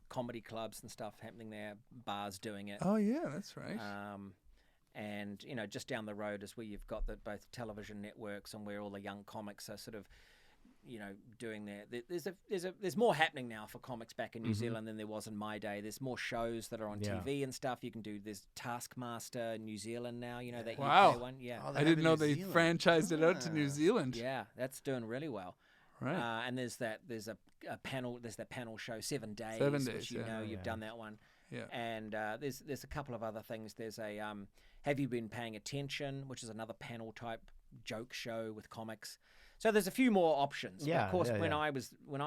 comedy clubs and stuff happening there, bars doing it. Oh yeah, that's right. And just down the road is where you've got both television networks and where all the young comics are sort of, doing there's more happening now for comics back in New Zealand than there was in my day. There's more shows that are on TV and stuff. You can do. There's Taskmaster in New Zealand now. That UK one. Yeah, I didn't know they franchised it out to New Zealand. Yeah, that's doing really well. Right. And there's a panel. There's that panel show 7 Days. 7 Days. Which you've done that one. Yeah. And there's a couple of other things. There's a Have You Been Paying Attention, which is another panel type joke show with comics. So there's a few more options. Yeah. But of course, when I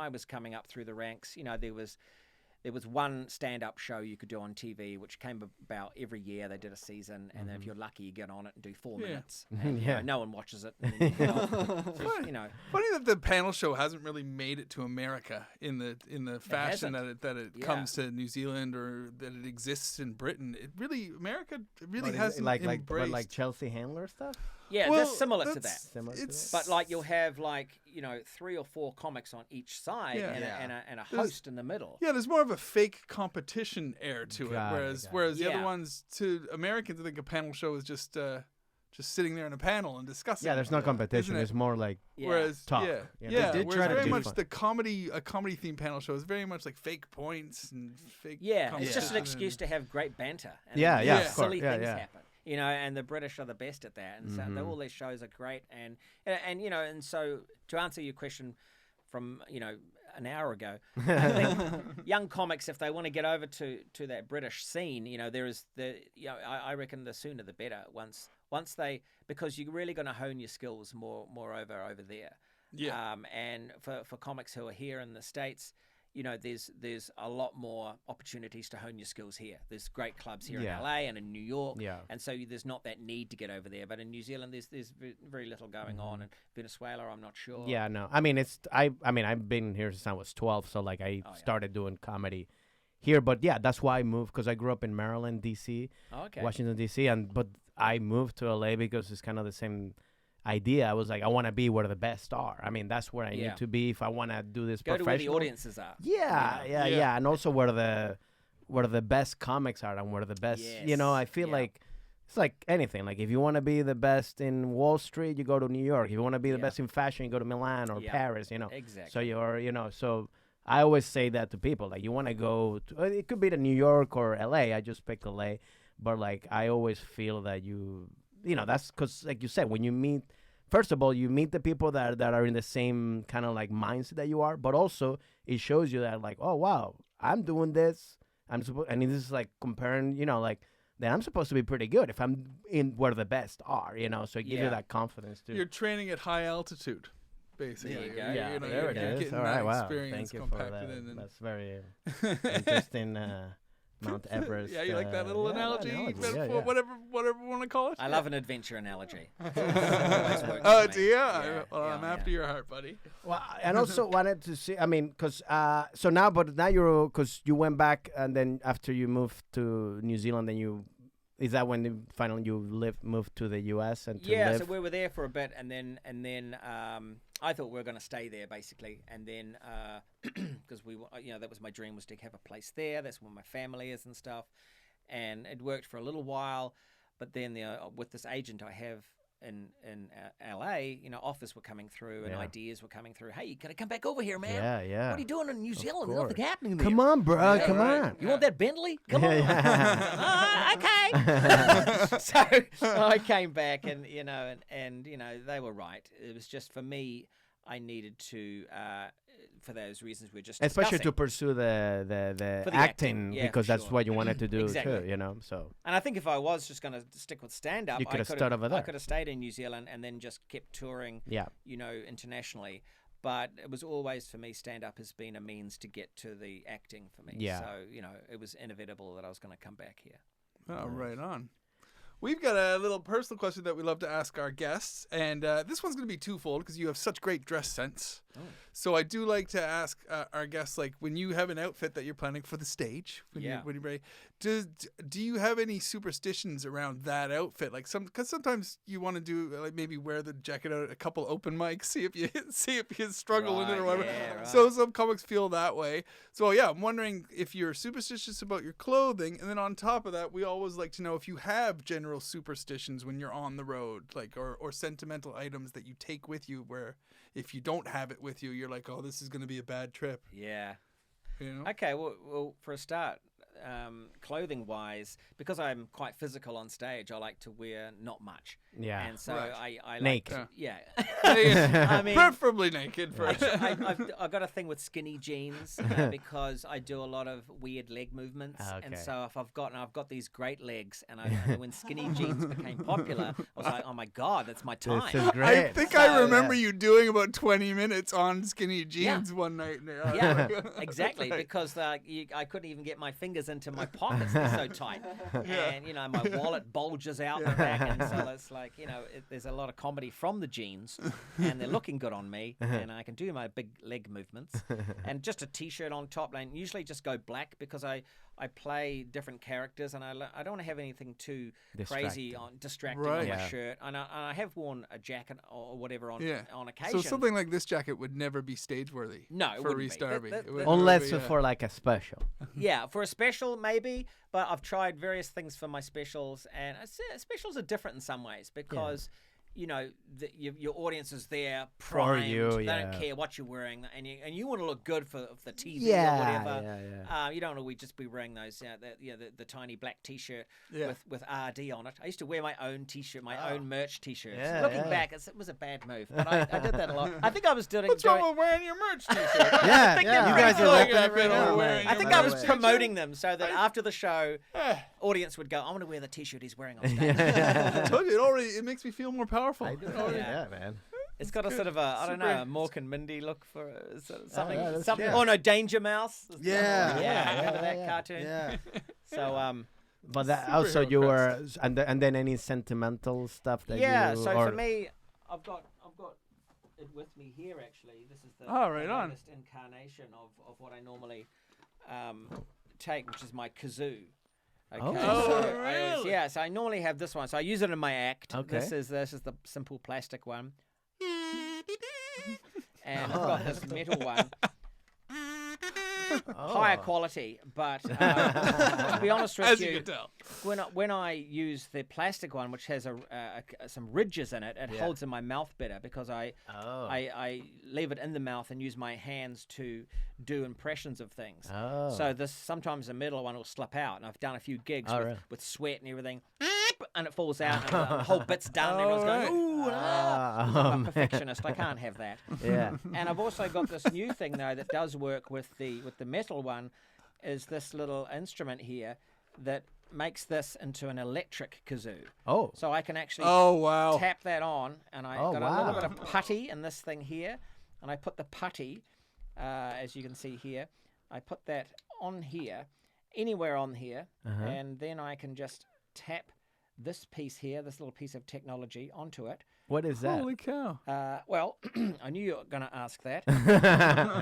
was coming up through the ranks, there was one stand-up show you could do on TV, which came about every year. They did a season, and then if you're lucky, you get on it and do 4 minutes. And, no one watches it. And then Funny that the panel show hasn't really made it to America in the fashion that it comes to New Zealand, or that it exists in Britain. America hasn't embraced like Chelsea Handler stuff. Yeah, Well, that's similar to that. It's But like you'll have 3 or 4 comics on each side and a host in the middle. Yeah, there's more of a fake competition air to it, whereas the other ones, to Americans, I think a panel show is just sitting there in a panel and discussing. Yeah, there's no competition. It's more like talk. They did whereas try to very do much fun. a comedy themed panel show is very much like fake points and fake. Yeah, it's just an excuse to have great banter. And of silly course. things happen. And the British are the best at that, and so all these shows are great. And so to answer your question from an hour ago, I think young comics, if they want to get over to that British scene, I reckon the sooner the better. Once they, because you're really going to hone your skills more over there. Yeah. And for comics who are here in the States, there's a lot more opportunities to hone your skills here. There's great clubs here in LA and in New York, and so there's not that need to get over there. But in New Zealand, there's very little going on. And Venezuela, I'm not sure. Yeah, no. I mean, I've been here since I was 12, so like I started doing comedy here. But yeah, that's why I moved, because I grew up in Maryland, D.C., Washington, D.C., but I moved to LA because it's kind of the same idea. I was like, I want to be where the best are. I mean, that's where I Yeah. need to be if I want to do this Go to where the professional. audiences are. Yeah, Yeah. yeah, and also where the best comics are and where the best. You know, Yes, I feel yeah. like it's like anything. Like if you want to be the best in Wall Street, you go to New York. If you want to be the Yeah. best in fashion, you go to Milan or Yeah. Paris. You know, Exactly. so you're, so I always say that to people. Like you want to go to, it could be to New York or LA. I just picked LA, but like I always feel that that's because like you said, when you meet. First of all, you meet the people that are in the same kind of like mindset that you are, but also it shows you that like, oh wow, I'm doing this. And this is like comparing, like then I'm supposed to be pretty good if I'm in where the best are, so it gives you Yeah. that confidence too. You're training at high altitude, basically. There you go. Yeah, You're there it is. getting All that right, wow. experience Thank you for compacted that. in and- That's very interesting. Mount Everest. Yeah, you like that little analogy? Metaphor, yeah. whatever you want to call it. I love an adventure analogy. Oh, do you? Yeah, Well, I'm yeah. after your heart, buddy. Well, and also wanted to see. I mean, because now you're because you went back and then after you moved to New Zealand, then is that when finally you moved to the U.S. and to Yeah, live? so we were there for a bit, and then I thought we were going to stay there basically, and then because that was my dream, was to have a place there. That's where my family is and stuff, and it worked for a little while, but then with this agent I have in LA, offers were coming through and Yeah. ideas were coming through. Hey, you gotta come back over here, man. Yeah, yeah. What are you doing in New Zealand? There's course. nothing happening there. Come on, bro. Yeah, Come right. on. You want that Bentley? Come Yeah, on. yeah. Okay. So I came back, and they were right. It was just for me. I needed to, for those reasons we're just Especially to discussing. pursue the For the acting, acting, yeah, because for that's sure. what you wanted to do Exactly. too. So And I think if I was just going to stick with stand up, You could have started over there. I could have stayed in New Zealand and then just kept touring, yeah, internationally. But it was always, for me, stand up has been a means to get to the acting for me. Yeah. So, it was inevitable that I was going to come back here. Oh, right on. We've got a little personal question that we love to ask our guests, and this one's going to be twofold because you have such great dress sense. Oh. So I do like to ask our guests, like, when you have an outfit that you're planning for the stage, when Yeah. you're ready, do you have any superstitions around that outfit? Like because sometimes you want to do like maybe wear the jacket out at a couple open mics, see if you struggle in it or Right, whatever. yeah, right. So some comics feel that way. So yeah, I'm wondering if you're superstitious about your clothing, and then on top of that, we always like to know if you have general superstitions when you're on the road, like or sentimental items that you take with you, where if you don't have it with you, you're like, oh, this is going to be a bad trip. Yeah. You know? Okay, well, for a start, clothing wise, because I'm quite physical on stage, I like to wear not much. yeah. And so Right. I like Naked. to, yeah. I I mean, preferably naked first. I've got a thing with skinny jeans because I do a lot of weird leg movements, and Okay. so if I've got these great legs, and when skinny jeans became popular, I was like, oh my god, that's my time. This is great. I think I So, remember you doing about 20 minutes on skinny jeans one night. Yeah, exactly. Because I couldn't even get my fingers into my pockets; they're so tight, and my wallet bulges out the back, and so it's like there's a lot of comedy from the jeans, and they're looking good on me, and I can do my big leg movements, and just a t-shirt on top. And usually just go black because I play different characters, and I don't want to have anything too crazy distracting Right. on my Yeah. shirt. And I have worn a jacket or whatever on occasion. So something like this jacket would never be stage worthy. No, it for wouldn't Rhys be. Darby. That- It would that- never Unless be, for like a special. Yeah, for a special maybe, but I've tried various things for my specials, and specials are different in some ways because your audience is there primed. you, They yeah. don't care what you're wearing, and you want to look good for the TV Yeah, or whatever. yeah. You don't want to just be wearing those the tiny black T-shirt Yeah. with RD on it. I used to wear my own T-shirt, my own merch T-shirts. Yeah, Looking yeah. back, it was a bad move, but I did that a lot. I think I was doing. What's wrong with wearing your merch t-shirt? Yeah, think yeah. they're You guys pretty are cool. repping it right now, Wearing man. I think your I was merch promoting them so that after the show, audience would go, I want to wear the T-shirt he's wearing on stage. I told you, it makes me feel more powerful. Yeah, man. It's got a sort of a, I don't know, Super- a Mork and Mindy look for something. yeah, that's something. good. Oh no, Danger Mouse. Yeah. Remember that yeah. cartoon? Yeah. So But that also Superhero you were, and then any sentimental stuff that yeah. you So or, for me, I've got it with me here actually. This is the Oh, right on. latest incarnation of what I normally take, which is my Kazoo. Okay. Oh. So Oh, really? so I normally have this one. So I use it in my act. Okay. This is the simple plastic one. And I've got this metal one. Higher quality, but to be honest with As you, you can tell. when I use the plastic one, which has some ridges in it, it holds in my mouth better because I leave it in the mouth and use my hands to do impressions of things. Oh. So this sometimes the metal one will slip out, and I've done a few gigs with sweat and everything, and it falls out, and the whole bit's done. And everyone's going, "Ooh, I'm a perfectionist. I can't have that." Yeah. And I've also got this new thing though that does work with the metal one, is this little instrument here that makes this into an electric kazoo. Oh. So I can actually wow. tap that on, and I got a wow. little bit of putty in this thing here, and I put the putty, as you can see here, I put that on here, anywhere on here, and then I can just tap this piece here, this little piece of technology onto it. What is that? Holy cow. Well, I knew you were going to ask that.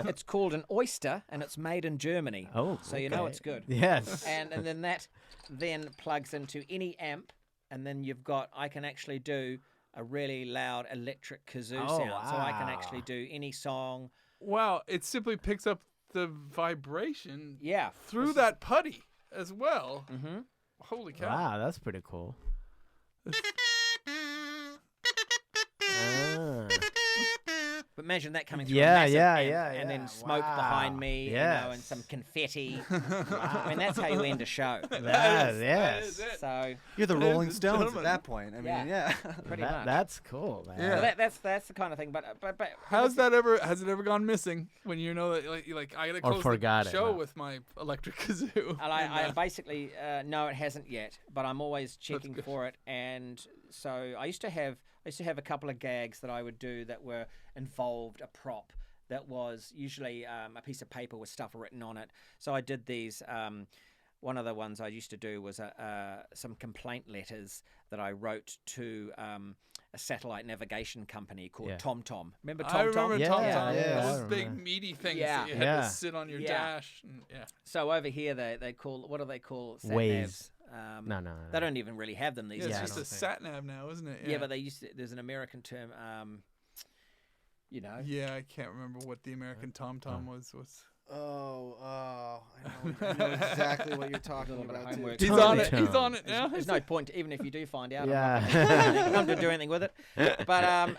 It's called an oyster, and it's made in Germany. Oh, so you know it's good. Yes. And then that then plugs into any amp, and then I can actually do a really loud electric kazoo sound. So I can actually do any song. Wow, it simply picks up the vibration Yeah. through that putty as well. Mm-hmm. Holy cow. Wow, that's pretty cool. But imagine that coming through Yeah, a massive yeah, amp, yeah, and yeah. then smoke Wow. behind me, Yes. and some confetti. I mean, that's how you end a show. That, That yes. is it. So You're the Ladies Rolling and Stones gentlemen. at that point. I mean, yeah. pretty much. That's cool, man. Yeah. So that's the kind of thing. But Has it ever gone missing when you know that like I gotta Or close forgot the it, show no. with my electric kazoo? And I basically no, it hasn't yet. But I'm always checking good. for it. And so I used to have a couple of gags that I would do that were involved a prop that was usually a piece of paper with stuff written on it. So I did these. One of the ones I used to do was some complaint letters that I wrote to a satellite navigation company called TomTom. Remember TomTom? I remember Yeah, Tom. yeah, Those I big remember. meaty things Yeah. that you had Yeah. to sit on your Yeah. dash. And, So over here they call, what do they call sat Waze. navs? No. They don't even really have them these yeah, days. it's just a sat nav now, isn't it? Yeah, but they used to, there's an American term, you know. Yeah, I can't remember what the American TomTom was. I know exactly what you're talking Little bit of about. homework. He's Tom on it. Tom. He's on it now. There's no point, even if you do find out. Yeah. I'm not going to do anything with it. But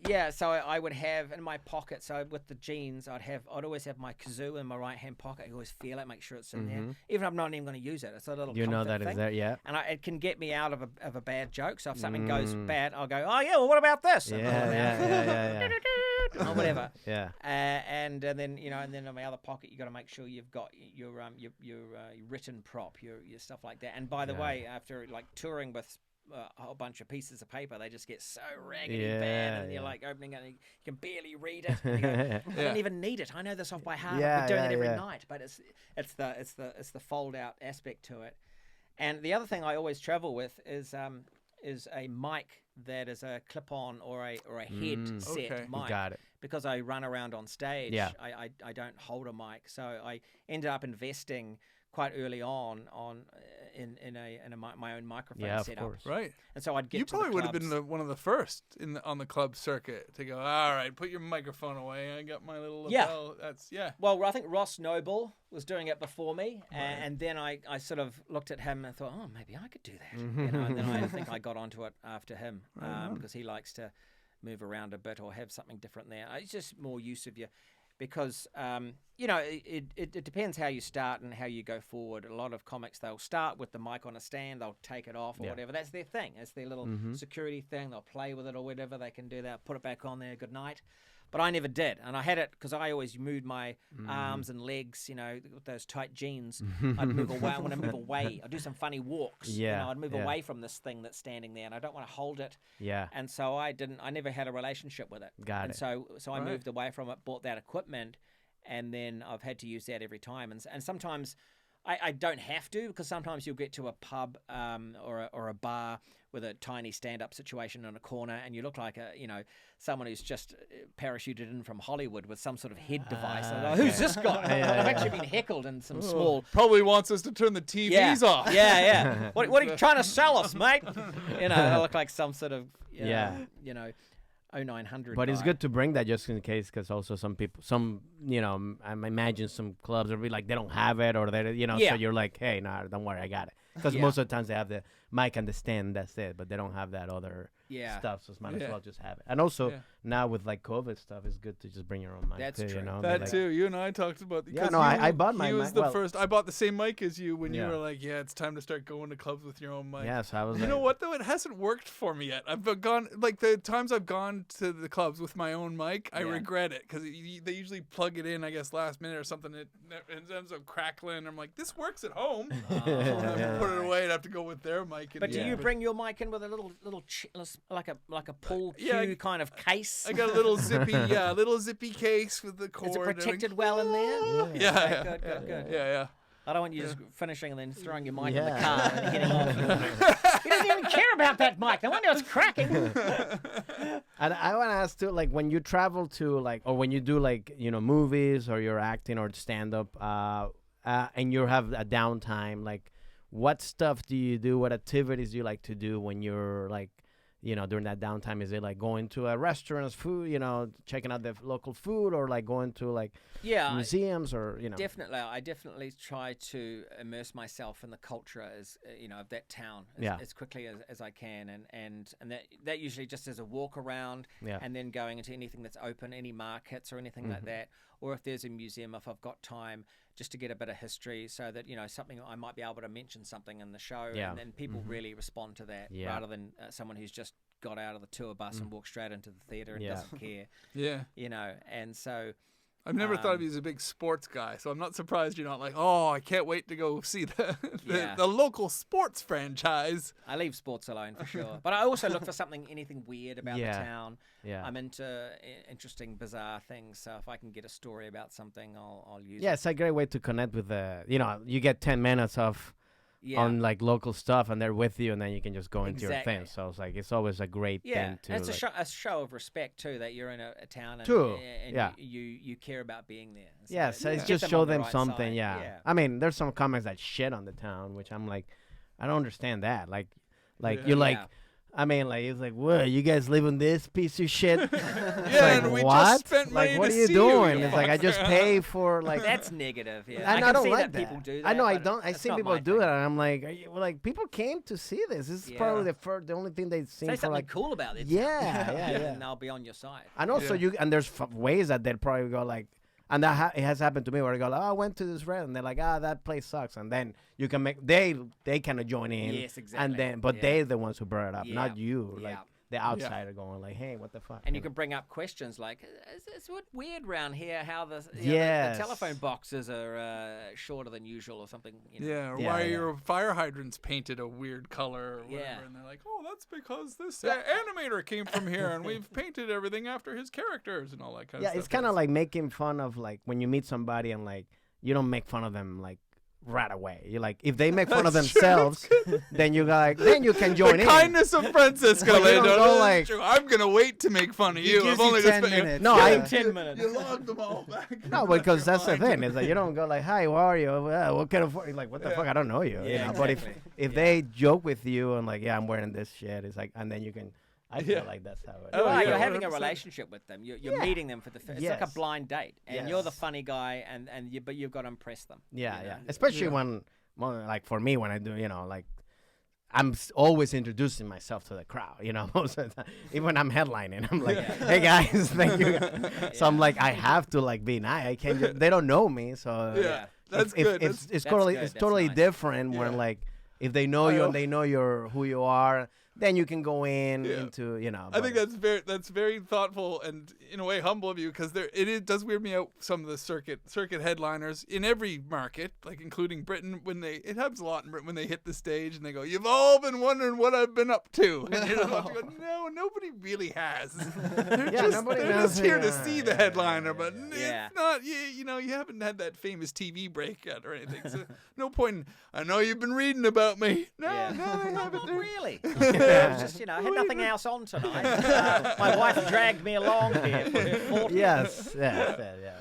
yeah, so I would have in my pocket. So with the jeans, I'd always have my kazoo in my right hand pocket. I always feel it, make sure it's in there, even if I'm not even going to use it. It's a little. You know comfort that thing. is there, yeah. And it can get me out of a bad joke. So if something goes bad, I'll go, oh yeah, well what about this? And pull it out. Yeah. Or whatever. Yeah. And then and then in my other pocket you got to make sure you've got your written prop, your stuff like that. And by the way, after like touring with a whole bunch of pieces of paper, they just get so raggedy bad, and you're like opening it and you can barely read it. And you go, I don't even need it. I know this off by heart. Yeah, We're doing it every yeah. night, but it's the fold out aspect to it. And the other thing I always travel with is a mic that is a clip-on or a headset Okay. mic. Got it. Because I run around on stage, Yeah. I don't hold a mic, so I ended up investing quite early on my own microphone Yeah, of setup. course. Right. And so I'd get You to probably the would have clubs. been one of the first on the club circuit to go, all right, put your microphone away. I got my little Yeah. lapel. That's, Well, I think Ross Noble was doing it before me, and then I sort of looked at him and thought, oh, maybe I could do that. You know, and then I think I got onto it after him because he likes to move around a bit or have something different there. It's just more use of you. Because, it depends how you start and how you go forward. A lot of comics, they'll start with the mic on a stand, they'll take it off or whatever. That's their thing. It's their little security thing. They'll play with it or whatever. They can do that, put it back on there, good night. But I never did. And I had it because I always moved my arms and legs, with those tight jeans. I'd move away. I want to move away. I'd do some funny walks. Yeah, I'd move yeah. away from this thing that's standing there, and I don't want to hold it. Yeah. And so I never had a relationship with it. Got and it. So I moved away from it, bought that equipment, and then I've had to use that every time. And sometimes I don't have to, because sometimes you'll get to a pub or a bar with a tiny stand-up situation in a corner, and you look like someone who's just parachuted in from Hollywood with some sort of head device. And I'm like, who's this guy? I've actually been heckled in some small. Probably wants us to turn the TVs off. Yeah. What are you trying to sell us, mate? I look like some sort of 0900. But it's guy. good to bring that just in case, because also some people, I imagine some clubs will be like they don't have it, or they, so you're like, hey, no, don't worry, I got it. Because most of the times they have the mic and the stand, that's it, but they don't have that other stuff, so might as well just have it. And also now with like COVID stuff, it's good to just bring your own mic. That's too, true. That too. You and I talked about. I bought my. He was mic. the first. I bought the same mic as you when you were like, it's time to start going to clubs with your own mic. Yes, I was. You know what though? It hasn't worked for me yet. I've gone like the times I've gone to the clubs with my own mic, I regret it, because they usually plug it in, I guess, last minute or something. It ends up crackling. I'm like, this works at home. Put it away and have to go with their mic. But do you bring your mic in with a little like a pull cue kind of case? I got a little zippy case with the cord. Is it protected well in there? Yeah. Good. Yeah. I don't want you just finishing and then throwing your mic in the car and heading off. He doesn't even care about that mic. No wonder it's cracking. And I want to ask too, like when you travel to or when you do movies, or you're acting or stand up, and you have a downtime, like what stuff do you do? What activities do you like to do when you're during that downtime? Is it like going to a restaurant, food, checking out the local food, or like going to museums, or Definitely, I definitely try to immerse myself in the culture of that town as quickly as I can, and that usually just as a walk around, and then going into anything that's open, any markets or anything like that, or if there's a museum, if I've got time, just to get a bit of history, so that something I might be able to mention something in the show, and then people really respond to that, rather than someone who's just got out of the tour bus and walked straight into the theater and doesn't care. And so I've never thought of you as a big sports guy, so I'm not surprised you're not like, oh, I can't wait to go see the local sports franchise. I leave sports alone for sure. But I also look for anything weird about the town. I'm into interesting, bizarre things, so if I can get a story about something, I'll use it. Yeah, it's a great way to connect with you get 10 minutes of on local stuff, and they're with you, and then you can just go into your thing. So it's it's always a great thing to. It's a show of respect too, that you're in a town and, you care about being there. So it's just show them something. I mean, there's some comments that shit on the town, which I'm like, I don't understand that. You're like. I mean, it's like, what? You guys live in this piece of shit? And we just spent money what to are you see doing? You. It's like I just pay for That's negative. Yeah, I don't see like that. People do that. I know I don't. I see people do it, and I'm like, people came to see this. This is probably the only thing they've seen. Say for something cool about it. Yeah. And I'll be on your side. And also there's ways that they'd probably go like. And that it has happened to me where I go, I went to this restaurant, and they're like, that place sucks. And then you can they kind of join in. Yes, exactly. And then, but they're the ones who brought it up, not you. Yeah. Like the outsider going like, hey, what the fuck? And you can bring up questions like, is it weird around here how the telephone boxes are shorter than usual or something? Why are your fire hydrants painted a weird color or whatever? And they're like, oh, that's because this animator came from here, and we've painted everything after his characters and all that kind of stuff. Yeah, it's kind of like making fun of when you meet somebody and you don't make fun of them right away. You're like, if they make fun of themselves, then you then you can join the in. Kindness of Francisco. I'm gonna wait to make fun of you. I've only got 10 minutes. No, 10 minutes. You logged them all back. No, because that's the thing. It's like you don't go hi, how are you? What kind of what the fuck? I don't know you. But if they joke with you and I'm wearing this shit, it's like, and then you can. I feel like that's how it is. You're having a relationship with them. You're meeting them for the first. It's like a blind date, and you're the funny guy, but you've got to impress them. Especially when, for me, when I do, I'm always introducing myself to the crowd, most of the time. Even when I'm headlining, I'm like, hey guys, thank you. So I'm like, I have to be nice. I can't. They don't know me, so that's good. It's totally different when if they know you and they know who you are. then you can go Yeah. into, you know. I think that's very thoughtful and in a way humble of you, because it does weird me out, some of the circuit headliners in every market, like including Britain, it happens a lot in Britain when they hit the stage and they go, "You've all been wondering what I've been up to," and you're about to go, "No, nobody really has. They're just here to see the headliner, but it's not you know, you haven't had that famous TV break yet or anything, so no point in, I know you've been reading about me. No, I haven't. Not really. It was just, I had nothing else on tonight. My wife dragged me along here for her 40th. Yes. Yeah.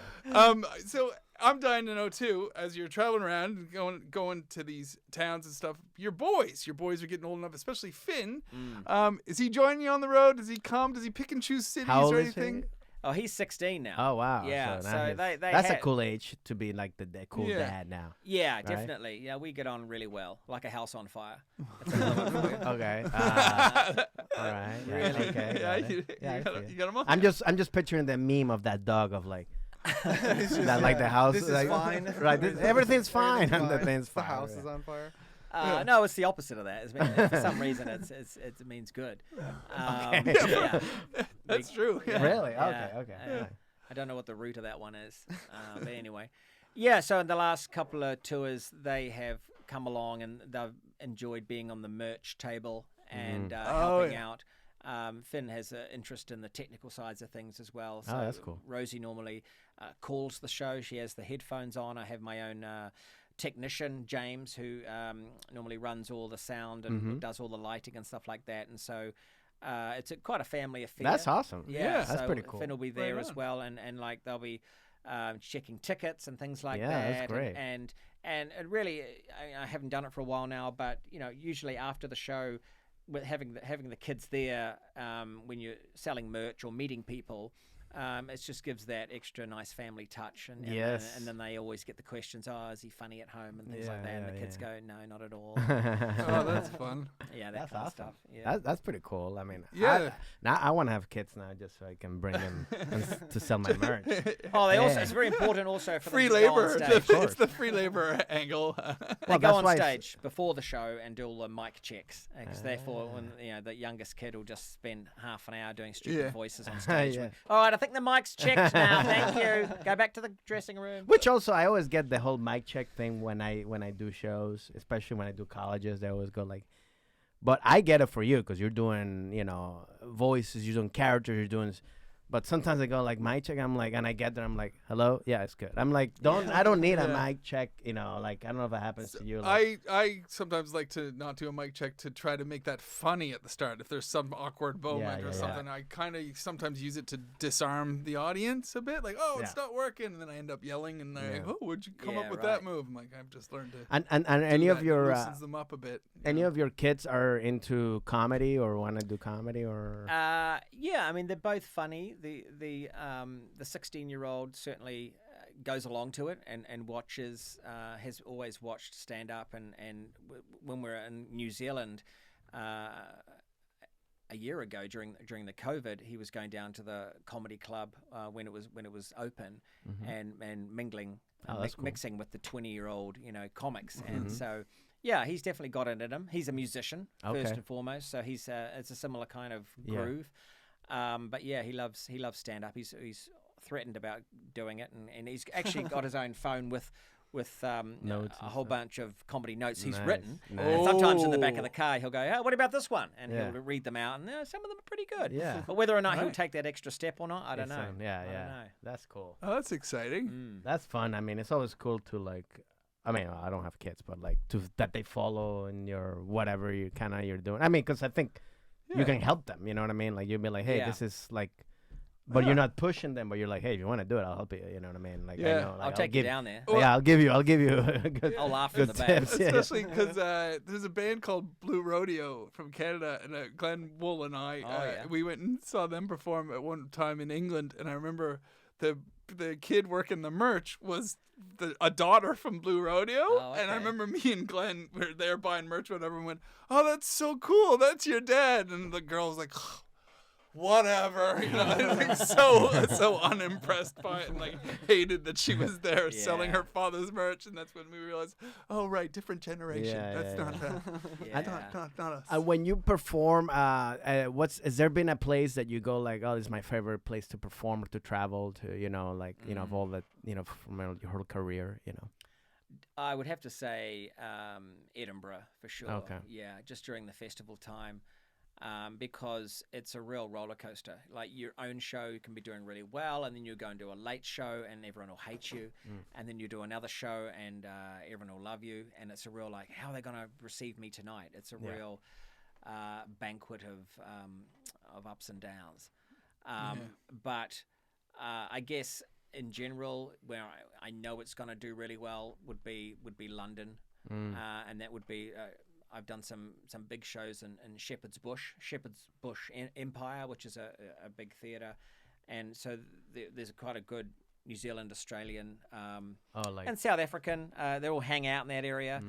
So I'm dying to know too, as you're traveling around, going to these towns and stuff. Your boys are getting old enough, especially Finn. Is he joining you on the road? Does he come? Does he pick and choose cities How old or is he? anything? Oh, he's 16 now. Oh wow. Yeah, now so he's- they that's a had- cool age to be like the cool Yeah. dad now. Yeah, definitely. Yeah, we get on really well, like a house on fire. That's another one for you. Okay. All right. Yeah, Really? Okay. Yeah, got it. Yeah, I see it. you got him on. I'm just picturing the meme of that dog of like that, like the house. This is like, fine. Right. Everything's fine. And the thing's The fine. house yeah. is on fire. No, it's the opposite of that. For some reason, it means good. Okay. Yeah. That's true. Yeah. Really? Yeah. Okay. Yeah. I don't know what the root of that one is. But anyway. Yeah, so in the last couple of tours, they have come along and they've enjoyed being on the merch table and helping out. Finn has an interest in the technical sides of things as well. So that's cool. Rosie normally calls the show. She has the headphones on. I have my own technician, James, who normally runs all the sound and does all the lighting and stuff like that. And so it's quite a family affair. That's awesome. Yeah, that's so pretty cool. Finn will be there Right as on. well, and like they'll be checking tickets and things like Yeah, that. that's great. And it really, I haven't done it for a while now, but usually after the show, with having the kids there, when you're selling merch or meeting people. It just gives that extra nice family touch, and then they always get the questions. Oh, is he funny at home and things like that? And the kids go, no, not at all. Oh, that's fun. Yeah, that That's kind of awesome. stuff. Yeah. That's pretty cool. I mean, Yeah. now I want to have kids now just so I can bring them to sell my merch. Oh, they also Yeah. it's very important also for Free them to go on labor. stage. It's the free labor angle. They Well, go that's on why stage before the show and do all the mic checks. Because therefore, when the youngest kid will just spend half an hour doing stupid Yeah. voices on stage. Yeah. All right, I think the mic's checked now. Thank you. Go back to the dressing room. Which also, I always get the whole mic check thing when I do shows, especially when I do colleges. They always go like, but I get it for you because you're doing, voices, you're doing characters, you're doing. But sometimes I go like mic check. I'm like, and I get there. I'm like, hello, yeah, it's good. I'm like, I don't need a mic check. Like I don't know if it happens to you. Like, I sometimes like to not do a mic check to try to make that funny at the start. If there's some awkward moment or something, I kind of sometimes use it to disarm the audience a bit. Like, oh, it's not working, and then I end up yelling, and they're like, oh, where'd you come up with that move? I'm like, I've just learned to. and any of your loosens them up a bit. any of your kids are into comedy or want to do comedy or? Yeah, I mean they're both funny. The 16-year-old certainly goes along to it and watches. Has always watched stand up and when we were in New Zealand a year ago during the COVID, he was going down to the comedy club when it was open and mingling, mixing with the 20-year-old comics, and so. Yeah, he's definitely got it in him. He's a musician first and foremost, so he's it's a similar kind of groove. But yeah, he loves stand up. He's threatened about doing it, and he's actually got his own phone with Notes a and whole stuff. bunch of comedy notes he's Nice, written. nice. And sometimes in the back of the car he'll go, "Oh, what about this one?" And Yeah. he'll read them out, and some of them are pretty good. Yeah. But whether or not he'll Right. take that extra step or not, I don't know. I don't know. That's cool. Oh, that's exciting. Mm. That's fun. I mean, it's always cool to like. I mean, I don't have kids, but like that they follow in your whatever you're doing. I mean, because I think you can help them. You know what I mean? Like you'll be like, hey, this is like, but you're not pushing them. But you're like, hey, if you want to do it, I'll help you. You know what I mean? Like, I know, like, I'll take you down there. Yeah, I'll give you a good. I'll laugh in good the back. tips. Yeah. Especially because there's a band called Blue Rodeo from Canada, and Glenn Wool and I, we went and saw them perform at one time in England, and I remember the kid working the merch was a daughter from Blue Rodeo, and I remember me and Glenn were there buying merch, whatever, and went, "Oh, that's so cool! That's your dad!" And the girl was like, whatever, you know, like so unimpressed by it, and like hated that she was there selling her father's merch. And that's when we realized, oh right, different generation. That's not not us. When you perform, has there been a place that you go like, oh, this is my favorite place to perform or to travel to, you know, like, you know, of all that, you know, from your whole career, you know? I would have to say Edinburgh for sure. Okay. Yeah, just during the festival time. Because it's a real roller coaster. Like your own show can be doing really well, and then you go and do a late show, and everyone will hate you, and then you do another show, and everyone will love you, and it's a real like, how are they going to receive me tonight? It's a real banquet of ups and downs. But I guess in general, where I know it's going to do really well would be London, and that would be. I've done some big shows in Shepherd's Bush Empire, which is a big theatre, and so there's quite a good New Zealand, Australian, and South African. They all hang out in that area.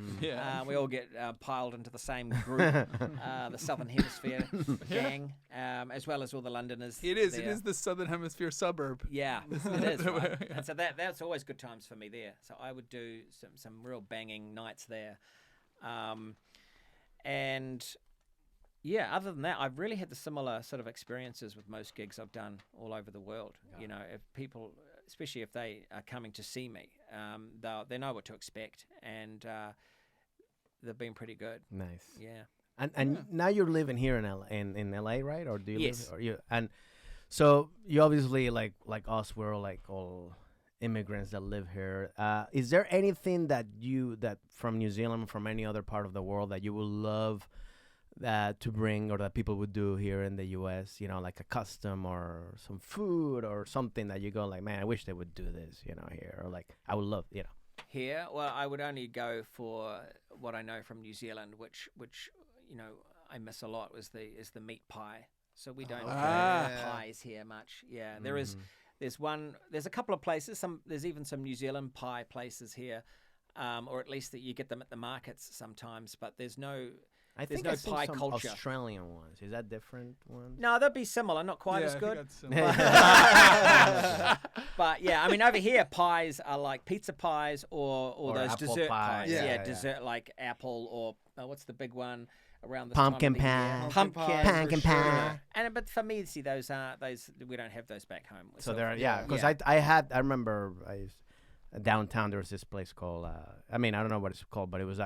We all get piled into the same group, the Southern Hemisphere gang, as well as all the Londoners. It is the Southern Hemisphere suburb. Yeah, it is. Right? And so that's always good times for me there. So I would do some real banging nights there. And yeah, other than that, I've really had the similar sort of experiences with most gigs I've done all over the world. Yeah. You know, if people, especially if they are coming to see me, they know what to expect, and they've been pretty good. Nice. Yeah. And now you're living here in LA, right? Or do you Yes. live? Or you and so you obviously like us, we're like all immigrants that live here. Is there anything that from New Zealand, from any other part of the world, that you would love to bring, or that people would do here in the U.S., you know, like a custom or some food or something that you go like, man, I wish they would do this, you know, here, or like, I would love, you know. Here, well, I would only go for what I know from New Zealand, which you know I miss a lot, is the meat pie. So we don't do pies here much. Yeah, there's a couple of places. There's even some New Zealand pie places here, or at least that you get them at the markets sometimes. But there's no. There's no pie culture. Australian ones. Is that different ones? No, they'd be similar, not quite as I good. think that's But yeah, I mean, over here, pies are like pizza pies or those apple dessert pie. pies. Yeah, dessert like apple or what's the big one around this Pumpkin time of the year? pie. Pumpkin pie. But for me, see, those we don't have those back home. So there, because yeah. I remember downtown there was this place called I mean, I don't know what it's called, but it was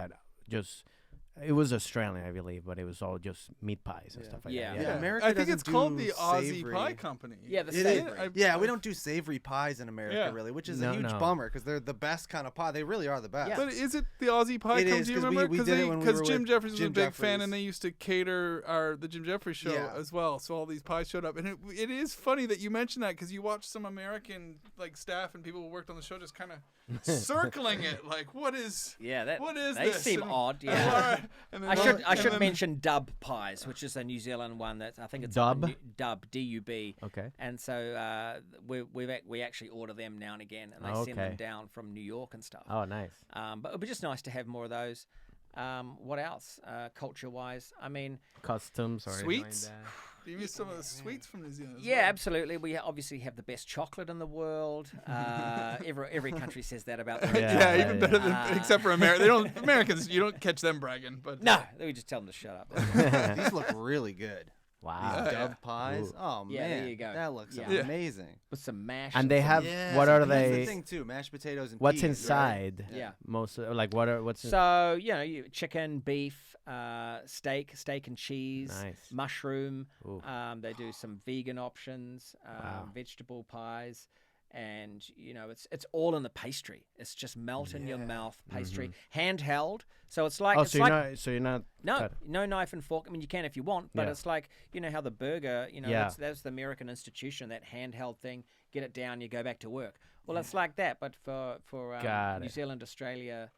it was Australian, I believe, but it was all just meat pies and stuff like that. Yeah, America I think it's called do the Aussie savory. Pie Company. Yeah, the It savory. is. We don't do savory pies in America, really, which is a huge No. bummer, because they're the best kind of pie. They really are the best. Yeah. But is it the Aussie Pie It Company? is, Do you 'cause remember? we did it when we were Jim with Jeffries was a Jim big fan, Jeffries. and they used to cater the Jim Jeffries show as well. So all these pies showed up, and it is funny that you mentioned that, because you watch some American like staff and people who worked on the show just kind of circling it, like, what is They this? seem And- odd. Yeah. and then- I should then- mention Dub Pies, which is a New Zealand one that I think it's Dub? Dub DUB. Okay. And so we actually order them now and again, and they send them down from New York and stuff. Oh, nice. But it'd be just nice to have more of those. What else? Culture-wise, I mean, Customs or Sweets? anything like that. Do you miss some of the sweets from New Zealand? As yeah, well? absolutely. We obviously have the best chocolate in the world. Every country says that about their Yeah, Yeah, even better than yeah. except for America. Americans. You don't catch them bragging, but No, we just tell them to shut up. These look really good. Wow. These Yeah. dove pies. Ooh. Oh, Yeah, man. there you go. That looks Yeah. amazing. With some mash. And they some- have Yeah, what are that's the they? thing, too. Mashed potatoes and What's peas, right? inside? Yeah. Most like what's So chicken, beef, steak and cheese, Nice. mushroom. Ooh. They do some vegan options, Wow. vegetable pies, and it's all in the pastry. It's just melt in your mouth pastry, handheld. So it's like Mm-hmm. Oh, so you're not no cut- no knife and fork. I mean, you can if you want, but Yeah. it's like how the burger. Yeah. That's the American institution, that handheld thing. Get it down, you go back to work. Well, it's like that, but for Got New it. Zealand, Australia.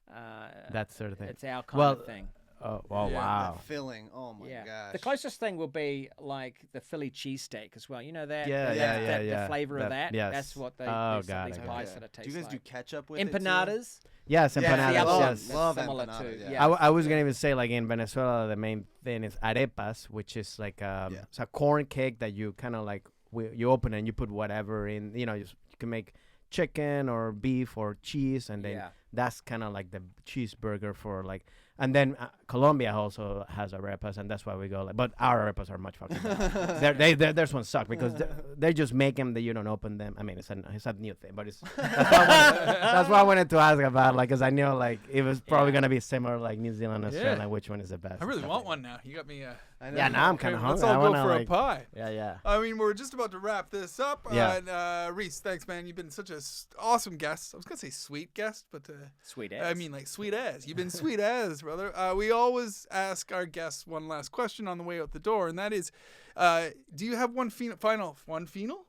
that sort of thing. It's our kind Well, of thing. Oh Yeah. wow. That filling. Oh my Yeah. gosh. The closest thing will be like the Philly cheesesteak as well. You know that? Yeah, The flavor of that. yes. That's what they Oh, these got these it, pies got that it tastes Do you guys like. do ketchup with it too? Empanadas. Yes, Yeah, empanadas. the other one Yes. that's Love similar empanadas, to yeah. I was gonna even say like in Venezuela the main thing is arepas, which is like it's a corn cake that you kind of like you open and you put whatever in. You know, you can make chicken or beef or cheese, and then Yeah. that's kind of like the cheeseburger for like. And then Colombia also has arepas, and that's why we go like. But our arepas are much fucking better. There's one suck because they just make them that you don't open them. I mean, it's a new thing, but that's why I wanted to ask about like, because I know like it was probably gonna be similar like New Zealand, Australia. Yeah. Which one is the best? I really and want stuff one now. You got me. I know. Yeah, now I'm kind of Let's hungry. all I go wanna, for a like, pie. Yeah. I mean, we're just about to wrap this up. Yeah. Rhys, thanks, man. You've been such a awesome guest. I was gonna say sweet guest, but Sweet I ass. mean like sweet as. You've been sweet as, brother. We always ask our guests one last question on the way out the door, and that is, do you have one final?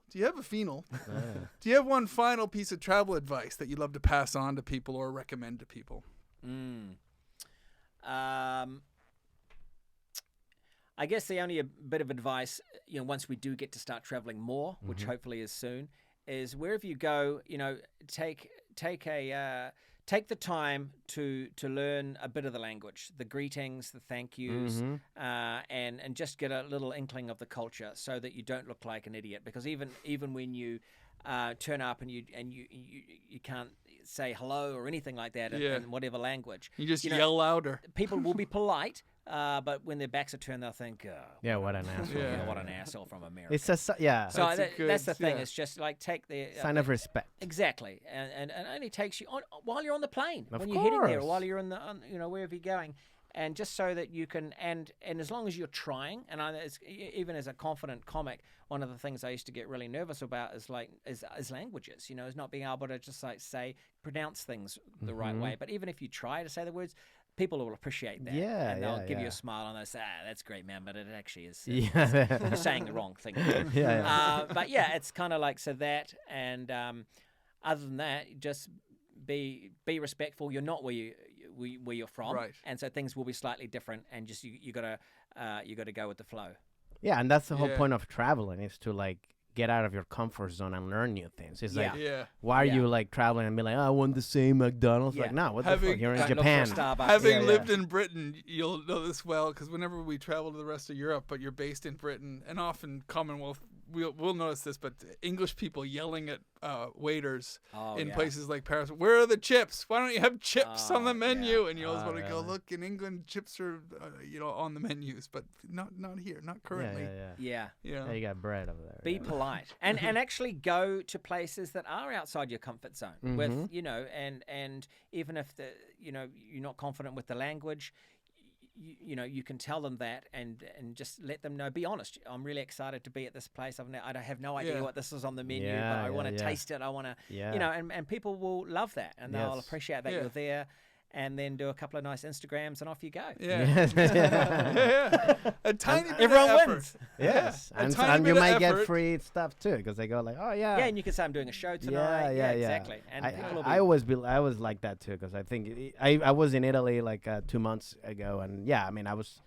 Do you have a final? Do you have one final piece of travel advice that you'd love to pass on to people or recommend to people? I guess the only a bit of advice, once we do get to start traveling more, which hopefully is soon, is wherever you go, take the time to learn a bit of the language, the greetings, the thank yous, and just get a little inkling of the culture, so that you don't look like an idiot. Because even when you turn up and you can't say hello or anything like that in whatever language, You just yell louder. people will be polite. But when their backs are turned, they'll think, Yeah, what an asshole. Yeah. what an asshole from America. It's a so That's a that's the good- thing. yeah. It's just like take the sign of respect. exactly, and it only takes you on while you're on the plane, Of when you're heading there, or course. while you're in the wherever you're going, and just so that you can and as long as you're trying, and even as a confident comic, one of the things I used to get really nervous about is languages. Is not being able to just like pronounce things the right way. But even if you try to say the words, people will appreciate that. Yeah, and they'll yeah, give you yeah. a smile and they'll say, that's great, man, but it actually is Yeah. you're saying the wrong thing. Yeah. But yeah, it's kind of like that, and other than that, just be respectful. You're not where you're from, Right. and so things will be slightly different, and just you gotta go with the flow. Yeah, and that's the whole Yeah. point of traveling is to like get out of your comfort zone and learn new things. It's like, Yeah. why are Yeah. you like traveling and be like, oh, I want the same McDonald's? Yeah. Like, no, what the Having- fuck? You're in Don't look for Japan. Starbucks. Having Yeah, lived yeah. in Britain, you'll know this well, because whenever we travel to the rest of Europe, but you're based in Britain, and often Commonwealth, we'll notice this, but English people yelling at waiters in places like Paris, where are the chips? Why don't you have chips on the menu? And you always want to go, really? look, in England, chips are on the menus, but not here, not currently. Yeah. Yeah. Yeah, you got bread over there. Be yeah. polite and actually go to places that are outside your comfort zone with and even if you're not confident with the language, you can tell them that and just let them know. Be honest. I'm really excited to be at this place. I don't have no idea Yeah. what this is on the menu, Yeah, but I want to yeah. taste it. I want to, Yeah. and people will love that and they'll Yes. appreciate that Yeah. you're there. And then do a couple of nice Instagrams and off you go. Yeah. Yes. Yeah. A tiny bit Everyone of effort. wins. Yes. A And, tiny and you bit of might get effort. free stuff too, because they go like, oh yeah. Yeah, and you can say I'm doing a show tonight. Yeah, Exactly. And people will be, I was like that too, because I think I was in Italy like 2 months ago, and yeah, I mean I was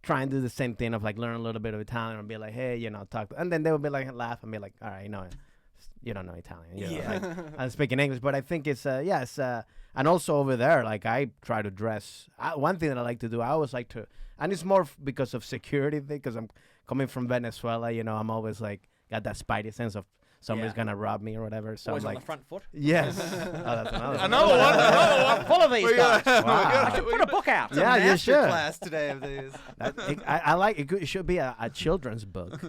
trying to do the same thing of like learn a little bit of Italian and be like, hey, talk, and then they would be like laugh and be like, all right, you don't know Italian, like, I'm speaking English, but I think it's and also over there, like I try to dress. One thing that I like to do, I always like to, and it's more because of security thing, because I'm coming from Venezuela, I'm always like got that spidey sense of somebody's Yeah. gonna rob me or whatever. So always I'm on like, the front foot. yes, that's another one. Another one. Full of these We guys. got- Wow. I should put a book out. Yeah, you should. Class today of these. I like it. It should be a children's book,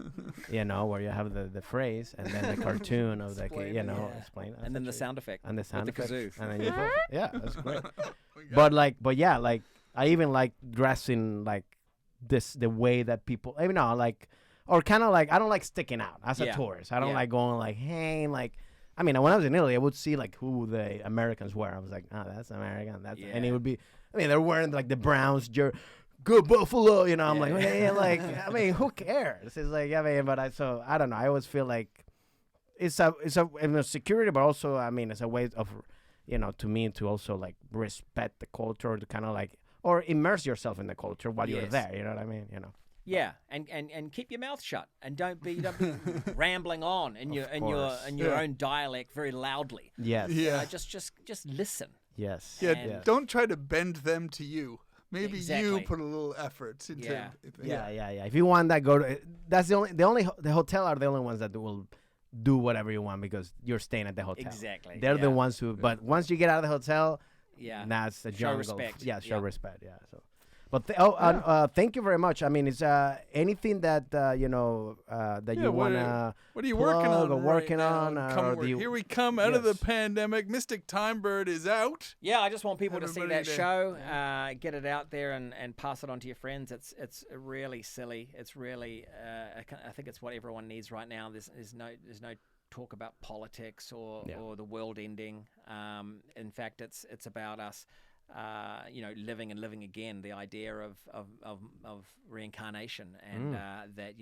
where you have the phrase and then the cartoon of the kid, explain. And then the sound effect. and the sound with the effects, kazoo. and then you yeah, that's great. We got- But yeah, like I even like dressing like this the way that people, or kind of like I don't like sticking out as a Yeah. tourist. I don't Yeah. like going like, hey, like. I mean, when I was in Italy, I would see like who the Americans were. I was like, oh, that's American. That's and it Yeah. would be. I mean, they're wearing like the Browns jersey. Good Buffalo, I'm like, Yeah. hey, like, I mean, who cares? It's like, I mean, but I don't know. I always feel like it's a security, but also, I mean, it's a way of, to me to also like respect the culture, to kind of like or immerse yourself in the culture while you're Yes. there. You know what I mean? Yeah, and keep your mouth shut and don't be rambling on in your course. your own dialect very loudly. Yes. Yeah. Just listen. Yes. Yeah, And- don't try to bend them to you. Maybe you Exactly. put a little effort into Yeah. Yeah. If you want that, go to. That's the hotel are the only ones that will do whatever you want because you're staying at the hotel. Exactly. They're the yeah. ones who. But once you get out of the hotel, Yeah. that's the Show jungle. respect. Yeah, show Yeah. respect. Yeah. So, but thank you very much. I mean, is anything that that Yeah, you what wanna What are you working plug on? or working right on, now? or do you- Here we come out of the Yes. pandemic. Mystic Timebird is out. Yeah, I just want people to see Everybody that to- show, get it out there, and pass it on to your friends. It's really silly. It's really I think it's what everyone needs right now. There's no talk about politics or the world ending. In fact, it's about us. Living and living again. The idea of reincarnation and that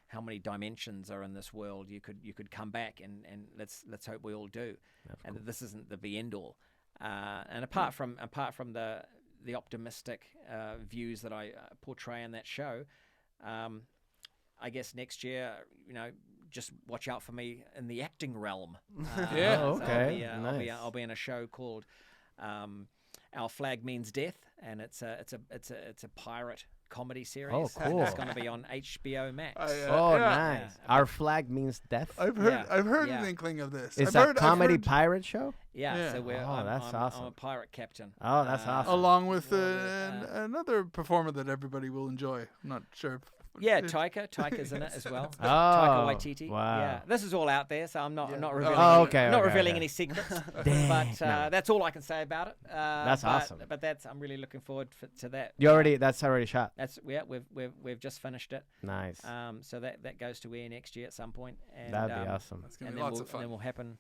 how many dimensions are in this world. You could come back and let's hope we all do, and that this isn't the be end all. And apart from the optimistic views that I portray in that show, I guess next year just watch out for me in the acting realm. Yeah. Oh, so okay. I'll be in a show called Our Flag Means Death, and it's a pirate comedy series. Oh, cool. It's going to be on HBO Max. Oh, Yeah. nice. Yeah. Our flag means death. I've heard Yeah. an inkling of this. It's I've a comedy heard- pirate show. Yeah, so Oh, I'm that's I'm awesome. a pirate captain. Oh, that's awesome. along with another performer that everybody will enjoy. I'm not sure. Yeah, Taika's in it as well. Oh, Taika Waititi. wow. Yeah, this is all out there, so I'm not revealing. Oh, okay, not okay, revealing okay. any secrets. Dang, but no. that's all I can say about it. That's awesome. But I'm really looking forward to that. That's already shot. We've just finished it. Nice. So that goes to air next year at some point. And, That'd be awesome. It's gonna And be then lots we'll, of fun. and then we'll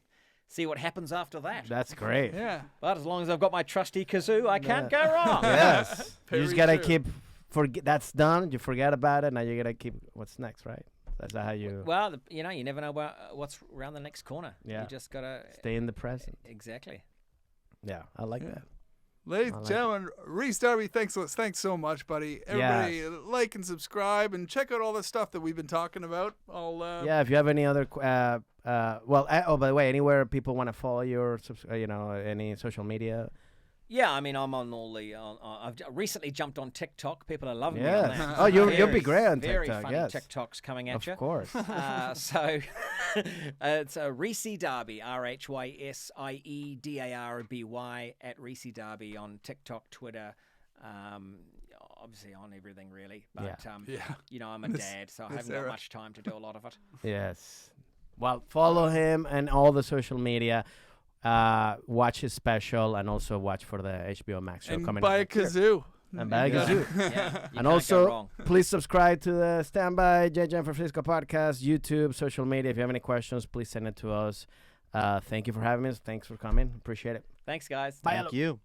see what happens after that. That's great. Yeah. But as long as I've got my trusty kazoo, I can't go wrong. Yes. You just Very gotta true. keep that's done. You forget about it. Now you gotta keep what's next, right? That's how you Well, you never know what's around the next corner. Yeah. You just gotta stay in the present. exactly. Yeah, I like that. Ladies I and like gentlemen, Rhys Darby, thanks so much, buddy. Everybody like and subscribe and check out all the stuff that we've been talking about. Yeah, if you have any other, by the way, anywhere people want to follow you or any social media. Yeah, I mean, I'm on all the. I've recently jumped on TikTok. People are loving me on Yes. that. Oh, you'll be Very, great on very TikTok. funny Yes. TikToks coming at you. Of course. So it's Rhys Darby, RHYSIEDARBY at Rhys Darby on TikTok, Twitter, obviously on everything really. But I'm a dad, so I haven't got much time to do a lot of it. Yes. Well, follow him and all the social media. Watch his special and also watch for the HBO Max show and coming buy a next year. kazoo. And buy a kazoo. Yeah, you And can't go also, wrong. please subscribe to the Standby JJ for Frisco podcast, YouTube, social media. If you have any questions, please send it to us. Thank you for having us. Thanks for coming. Appreciate it. Thank you, guys. Bye. Thank you.